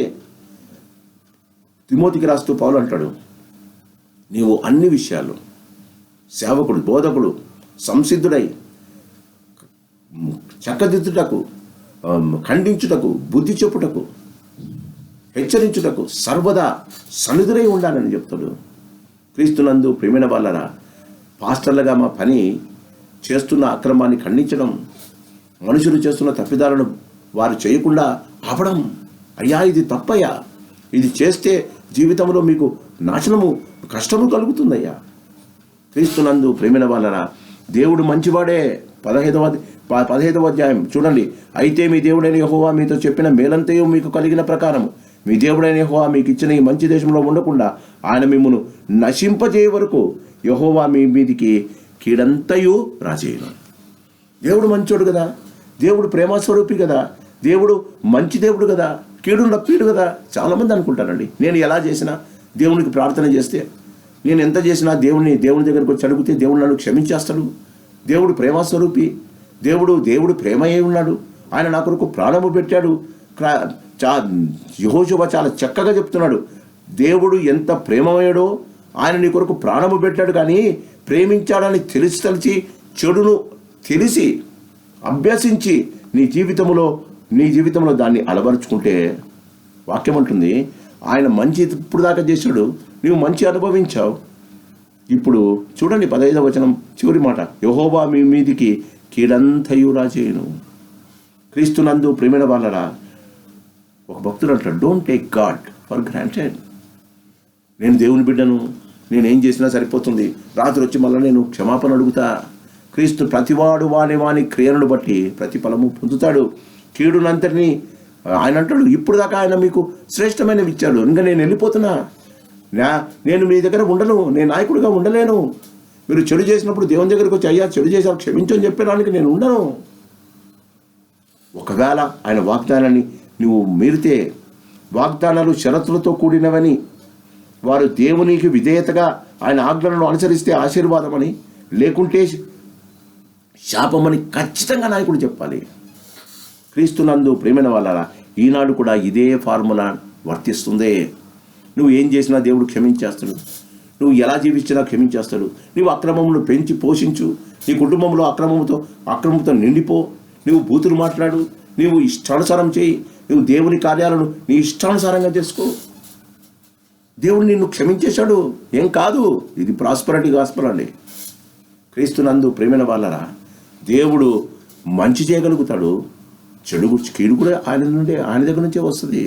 తిమోతికి రాస్తూ పౌలు అంటాడు, నీవు అన్ని విషయాలు సేవకుడు, బోధకుడు, సంసిద్ధుడై చక్కదిద్దుటకు, ఖండించుటకు, బుద్ధి చెప్పుటకు, హెచ్చరించుటకు సర్వదా సన్నిధులై ఉండాలని చెప్తాడు. క్రీస్తునందు ప్రియమైన వాళ్ళరా, పాస్టర్లుగా మా పని చేస్తున్న అక్రమాన్ని ఖండించడం, మనుషులు చేస్తున్న తప్పిదాలను వారు చేయకుండా ఆపడం. అయ్యా ఇది తప్పయ్యా, ఇది చేస్తే జీవితంలో మీకు నాశనము, కష్టము కలుగుతుందయ్యా. క్రీస్తునందు ప్రేమైన వాళ్ళరా, దేవుడు మంచివాడే. 15వ అధ్యాయం చూడండి. అయితే మీ దేవుడైన యెహోవా మీతో చెప్పిన మేలంతయు మీకు కలిగిన ప్రకారము మీ దేవుడైన యెహోవా మీకు ఇచ్చిన ఈ మంచి దేశంలో ఉండకుండా ఆయన మిమ్మును నశింపజేయ వరకు యెహోవా మీ మీదికి కీడంతయు రాజేయును. దేవుడు మంచోడు కదా, దేవుడు ప్రేమస్వరూపి కదా, దేవుడు మంచి దేవుడు కదా, కీడు నప్పీడు కదా. చాలామంది అనుకుంటారండి, నేను ఎలా చేసినా దేవునికి ప్రార్థన చేస్తే, నేను ఎంత చేసినా దేవుని దగ్గరకు వచ్చి అడిగితే దేవుడు నన్ను క్షమించేస్తాడు. దేవుడు ప్రేమస్వరూపి, దేవుడు ప్రేమ అయి ఉన్నాడు, ఆయన నా కొరకు ప్రాణము పెట్టాడు. యెహోషువ చాలా చక్కగా చెప్తున్నాడు, దేవుడు ఎంత ప్రేమమయ్యాడో, ఆయన నీ కొరకు ప్రాణము పెట్టాడు. కానీ ప్రేమించాడని తలిచి చెడును తెలిసి అభ్యసించి నీ జీవితంలో దాన్ని అలవరుచుకుంటే, వాక్యం అంటుంది ఆయన మంచి ఇప్పుడు దాకా చేశాడు, నీవు మంచి అనుభవించావు. ఇప్పుడు చూడండి 15వ వచనం చివరి మాట, యెహోవా మీ మీదికి కీడంతయు రాజేయును. క్రీస్తునందు ప్రేమైన వాళ్ళరా, ఒక భక్తుడు అంటాడు, don't take God for granted. నేను దేవుని బిడ్డను, నేనేం చేసినా సరిపోతుంది, రాత్రి వచ్చి మళ్ళీ నేను క్షమాపణ అడుగుతా. క్రీస్తు ప్రతివాడు వాని క్రియలను బట్టి ప్రతిఫలము పొందుతాడు. కీడునంతటిని ఆయన అంటాడు, ఇప్పుడు దాకా ఆయన మీకు శ్రేష్టమైనవి ఇచ్చాడు, ఇంకా నేను వెళ్ళిపోతున్నా, నేను మీ దగ్గర ఉండను, నేను నాయకుడిగా ఉండలేను. మీరు చెడు చేసినప్పుడు దేవుని దగ్గరికి వచ్చి అయ్యా చెడు చేశారు క్షమించని చెప్పడానికి నేను ఉండను. ఒకవేళ ఆయన వాగ్దానాన్ని నువ్వు మీరితే, వాగ్దానాలు షరతులతో కూడినవని, వారు దేవునికి విధేయతగా ఆయన ఆజ్ఞలను అనుసరిస్తే ఆశీర్వాదమని, లేకుంటే శాపమని ఖచ్చితంగా నాయకుడు చెప్పాలి. క్రీస్తునందు ప్రేమైన వాళ్ళరా, ఈనాడు కూడా ఇదే ఫార్ములా వర్తిస్తుంది. నువ్వు ఏం చేసినా దేవుడు క్షమించేస్తాడు, నువ్వు ఎలా జీవించినా క్షమించేస్తాడు. నువ్వు అక్రమమును పెంచి పోషించు, నీ కుటుంబంలో అక్రమంతో నిండిపో, నువ్వు బూతులు మాట్లాడు, నువ్వు ఇష్టానుసారం చేయి, నువ్వు దేవుని కార్యాలను నీ ఇష్టానుసారంగా చేసుకో, దేవుడు నిన్ను క్షమించేశాడు, ఏం కాదు. ఇది ప్రాస్పరిటీ గాస్పెల్ అండి. క్రీస్తునందు ప్రేమైన వాళ్ళరా, దేవుడు మంచి చేయగలుగుతాడు, కీడు కూడా ఆయన దగ్గర నుంచే వస్తుంది.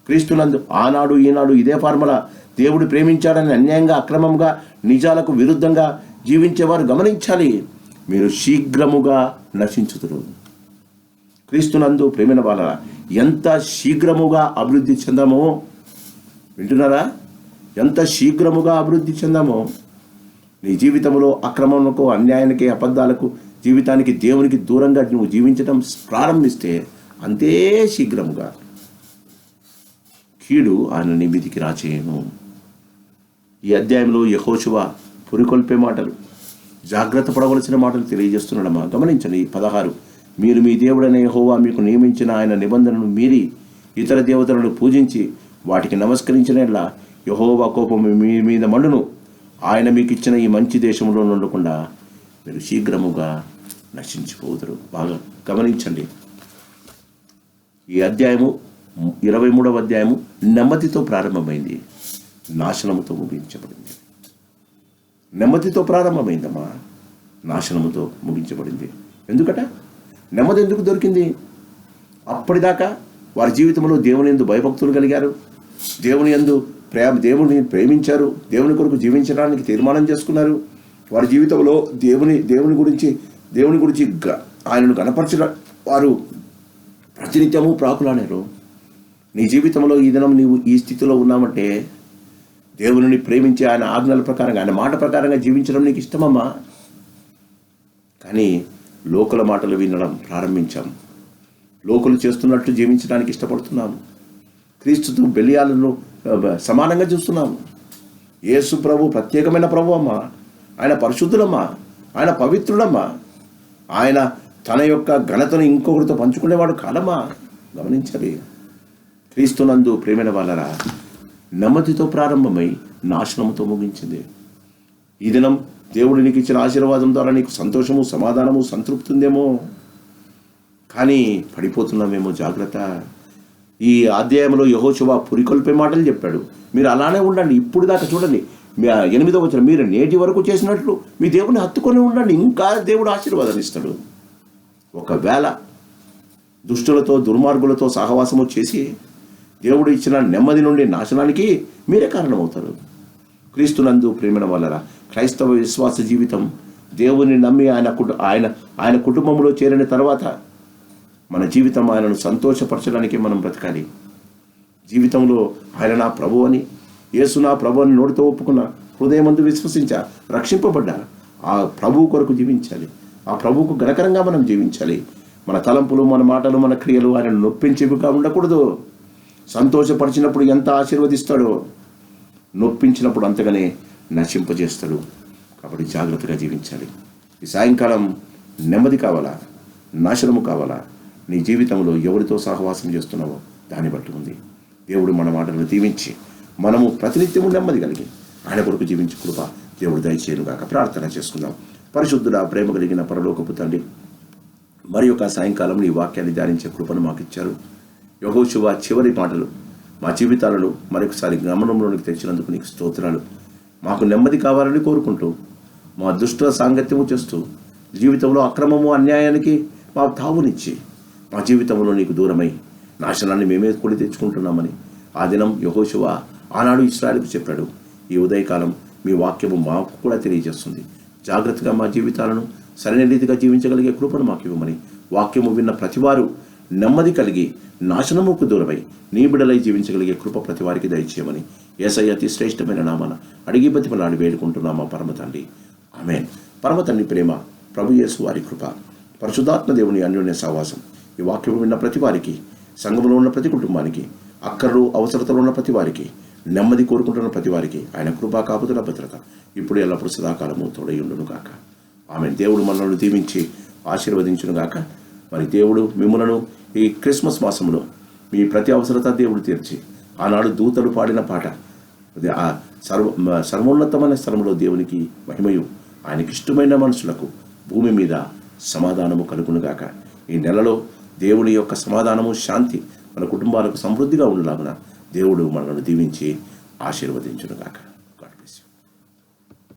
క్రీస్తునందు ఆనాడు ఈనాడు ఇదే ఫార్ములా. దేవుడు ప్రేమించాడని అన్యాయంగా, అక్రమంగా, నిజాలకు విరుద్ధంగా జీవించేవారు గమనించాలి, మీరు శీఘ్రముగా నశించుదురు. క్రీస్తునందు ప్రేమైన వాళ్ళ ఎంత శీఘ్రముగా అభివృద్ధి చెందామో, వింటున్నారా? ఎంత శీఘ్రముగా అభివృద్ధి చెందామో. నీ జీవితంలో అక్రమములకు, అన్యాయానికి, అబద్ధాలకు, జీవితానికి దేవునికి దూరంగా నువ్వు జీవించడం ప్రారంభిస్తే అంతే శీఘ్రముగా కీడు ఆయన నీ మీదికి రాచేయను. ఈ అధ్యాయంలో యెహోషువ పురికొల్పే మాటలు, జాగ్రత్త పడవలసిన మాటలు తెలియజేస్తున్నాడమ్మా. గమనించండి 16, మీరు మీ దేవుడైన యెహోవా మీకు నియమించిన ఆయన నిబంధనను మీరి ఇతర దేవతలను పూజించి వాటికి నమస్కరించినట్లా యెహోవా కోపం మీ మీద మండును. ఆయన మీకు ఇచ్చిన ఈ మంచి దేశంలో ఉండకుండా మీరు శీఘ్రముగా నశించిపోదురు. బాగా గమనించండి. ఈ అధ్యాయము 23వ అధ్యాయము నెమ్మదితో ప్రారంభమైంది, నాశనముతో ముగించబడింది. నెమ్మదితో ప్రారంభమైందమ్మా, నాశనముతో ముగించబడింది. ఎందుకట? నెమ్మది ఎందుకు దొరికింది? అప్పటిదాకా వారి జీవితంలో దేవుని యందు భయభక్తులు కలిగారు, దేవుని ప్రేమించారు, దేవుని కొరకు జీవించడానికి తీర్మానం చేసుకున్నారు. వారి జీవితంలో దేవుని గురించి ఆయనను గణపరచడం వారు ప్రతినిత్యము ప్రాకులాడారు. నీ జీవితంలో ఈ దినం నీవు ఈ స్థితిలో ఉన్నామంటే దేవుని ప్రేమించి ఆయన ఆజ్ఞల ప్రకారంగా, ఆయన మాట ప్రకారంగా జీవించడం నీకు ఇష్టమమ్మా. కానీ లోకుల మాటలు వినడం ప్రారంభించాం, లోకులు చేస్తున్నట్లు జీవించడానికి ఇష్టపడుతున్నాము. క్రీస్తుతో బెలియాలను సమానంగా చూస్తున్నాము. యేసు ప్రభు ప్రత్యేకమైన ప్రభు అమ్మా, ఆయన పరిశుద్ధులమ్మా, ఆయన పవిత్రుడమ్మా, ఆయన తన యొక్క ఘనతను ఇంకొకరితో పంచుకునేవాడు కాదమ్మా. గమనించాలి. క్రీస్తునందు ప్రేమైన వాళ్ళరా, నెమ్మదితో ప్రారంభమై నాశనముతో ముగించింది. ఈ దినం దేవుడు నీకు ఇచ్చిన ఆశీర్వాదం ద్వారా నీకు సంతోషము, సమాధానము, సంతృప్తి ఉందేమో, కానీ పడిపోతున్నామేమో. జాగ్రత్త. ఈ అధ్యాయంలో యెహోషువ పురికొల్పే మాటలు చెప్పాడు. మీరు అలానే ఉండండి. ఇప్పుడు దాకా చూడండి, 8వ వచనం, మీరు నేటి వరకు చేసినట్లు మీ దేవుని హత్తుకొని ఉండండి, ఇంకా దేవుడు ఆశీర్వాదాన్ని ఇస్తాడు. ఒకవేళ దుష్టులతో, దుర్మార్గులతో సహవాసము చేసి దేవుడు ఇచ్చిన నెమ్మది నుండి నాశనానికి మీరే కారణమవుతారు. క్రీస్తునందు ప్రేమైన వాళ్ళరా, క్రైస్తవ విశ్వాస జీవితం దేవుని నమ్మి ఆయన కుటుంబంలో చేరిన తర్వాత మన జీవితం ఆయనను సంతోషపరచడానికి మనం బ్రతకాలి. జీవితంలో ఆయన నా ప్రభు అని, యేసు నా ప్రభు అని నోటితో ఒప్పుకున్న, హృదయమందు విశ్వసించా, రక్షింపబడ్డా, ఆ ప్రభువు కొరకు జీవించాలి. ఆ ప్రభువుకు ఘనకరంగా మనం జీవించాలి. మన తలంపులు, మన మాటలు, మన క్రియలు ఆయనను నొప్పించేవిగా ఉండకూడదు. సంతోషపరిచినప్పుడు ఎంత ఆశీర్వదిస్తాడో, నొప్పించినప్పుడు అంతగానే నశింపజేస్తాడు. కాబట్టి జాగ్రత్తగా జీవించాలి. ఈ సాయంకాలం నెమ్మది కావాలా, నాశనము కావాలా? నీ జీవితంలో ఎవరితో సహవాసం చేస్తున్నావో దాన్ని బట్టి ఉంది. దేవుడు మన మాటలను దీవించి మనము ప్రతినిత్యము నెమ్మది కలిగి ఆయన కొరకు జీవించే కృప దేవుడు దయచేయనుగాక. ప్రార్థన చేసుకుందాం. పరిశుద్ధుడా, ప్రేమ కలిగిన పరలోకపు తండ్రి, మరి యొక్క సాయంకాలం నీ వాక్యాన్ని ధ్యానించే కృపను మాకు ఇచ్చారు. యెహోషువ చివరి మాటలు మా జీవితాలను మరొకసారి గమనంలోనికి తెచ్చినందుకు నీకు స్తోత్రాలు. మాకు నెమ్మది కావాలని కోరుకుంటూ మా దుష్టుల సాంగత్యము చేస్తూ జీవితంలో అక్రమము, అన్యాయానికి మా తావునిచ్చి మా జీవితంలో నీకు దూరమై నాశనాన్ని మేమే కొని తెచ్చుకుంటున్నామని ఆ దినం యెహోషువ ఆనాడు ఇశ్రాయేలుకు చెప్పాడు. ఈ ఉదయకాలం మీ వాక్యము మాకు కూడా తెలియజేస్తుంది. జాగ్రత్తగా మా జీవితాలను సరైన రీతిగా జీవించగలిగే కృపను మాకు ఇవ్వమని, వాక్యము విన్న ప్రతివారు నెమ్మది కలిగి నాశనముకు దూరమై నీ బిడలై జీవించగలిగే కృప ప్రతి వారికి దయచేయమని యేసయ్య అతి శ్రేష్టమైన నామన అడిగి బతిమలాడి వేడుకుంటున్నామా పరమ తండ్రి. ఆమేన్. పరమ తండ్రి ప్రేమ, ప్రభు యేసు వారి కృప, పరిశుద్ధాత్మ దేవుని అన్యోన్య సహవాసం ఈ వాక్యం విన్న ప్రతి వారికి, సంఘంలో ఉన్న ప్రతి కుటుంబానికి, అక్కర్లు అవసరతలు ఉన్న ప్రతి వారికి, నెమ్మది కోరుకుంటున్న ప్రతి వారికి ఆయన కృపా కాపుదల భద్రత ఇప్పుడు ఎల్లప్పుడు సదాకాలము తోడయుండును గాక. ఆమేన్. దేవుడు మనల్ని దీవించి ఆశీర్వదించును గాక. మరి దేవుడు మిమ్మలను ఈ క్రిస్మస్ మాసంలో మీ ప్రతి అవసరత దేవుడు తీర్చి, ఆనాడు దూతలు పాడిన పాట, ఆ సర్వోన్నతమైన స్థలంలో దేవునికి మహిమయు, ఆయనకి ఇష్టమైన మనుషులకు భూమి మీద సమాధానము కలుగునుగాక. ఈ నెలలో దేవుని యొక్క సమాధానము, శాంతి మన కుటుంబాలకు సమృద్ధిగా ఉండలాగున దేవుడు మనల్ని దీవించి ఆశీర్వదించునుగాక.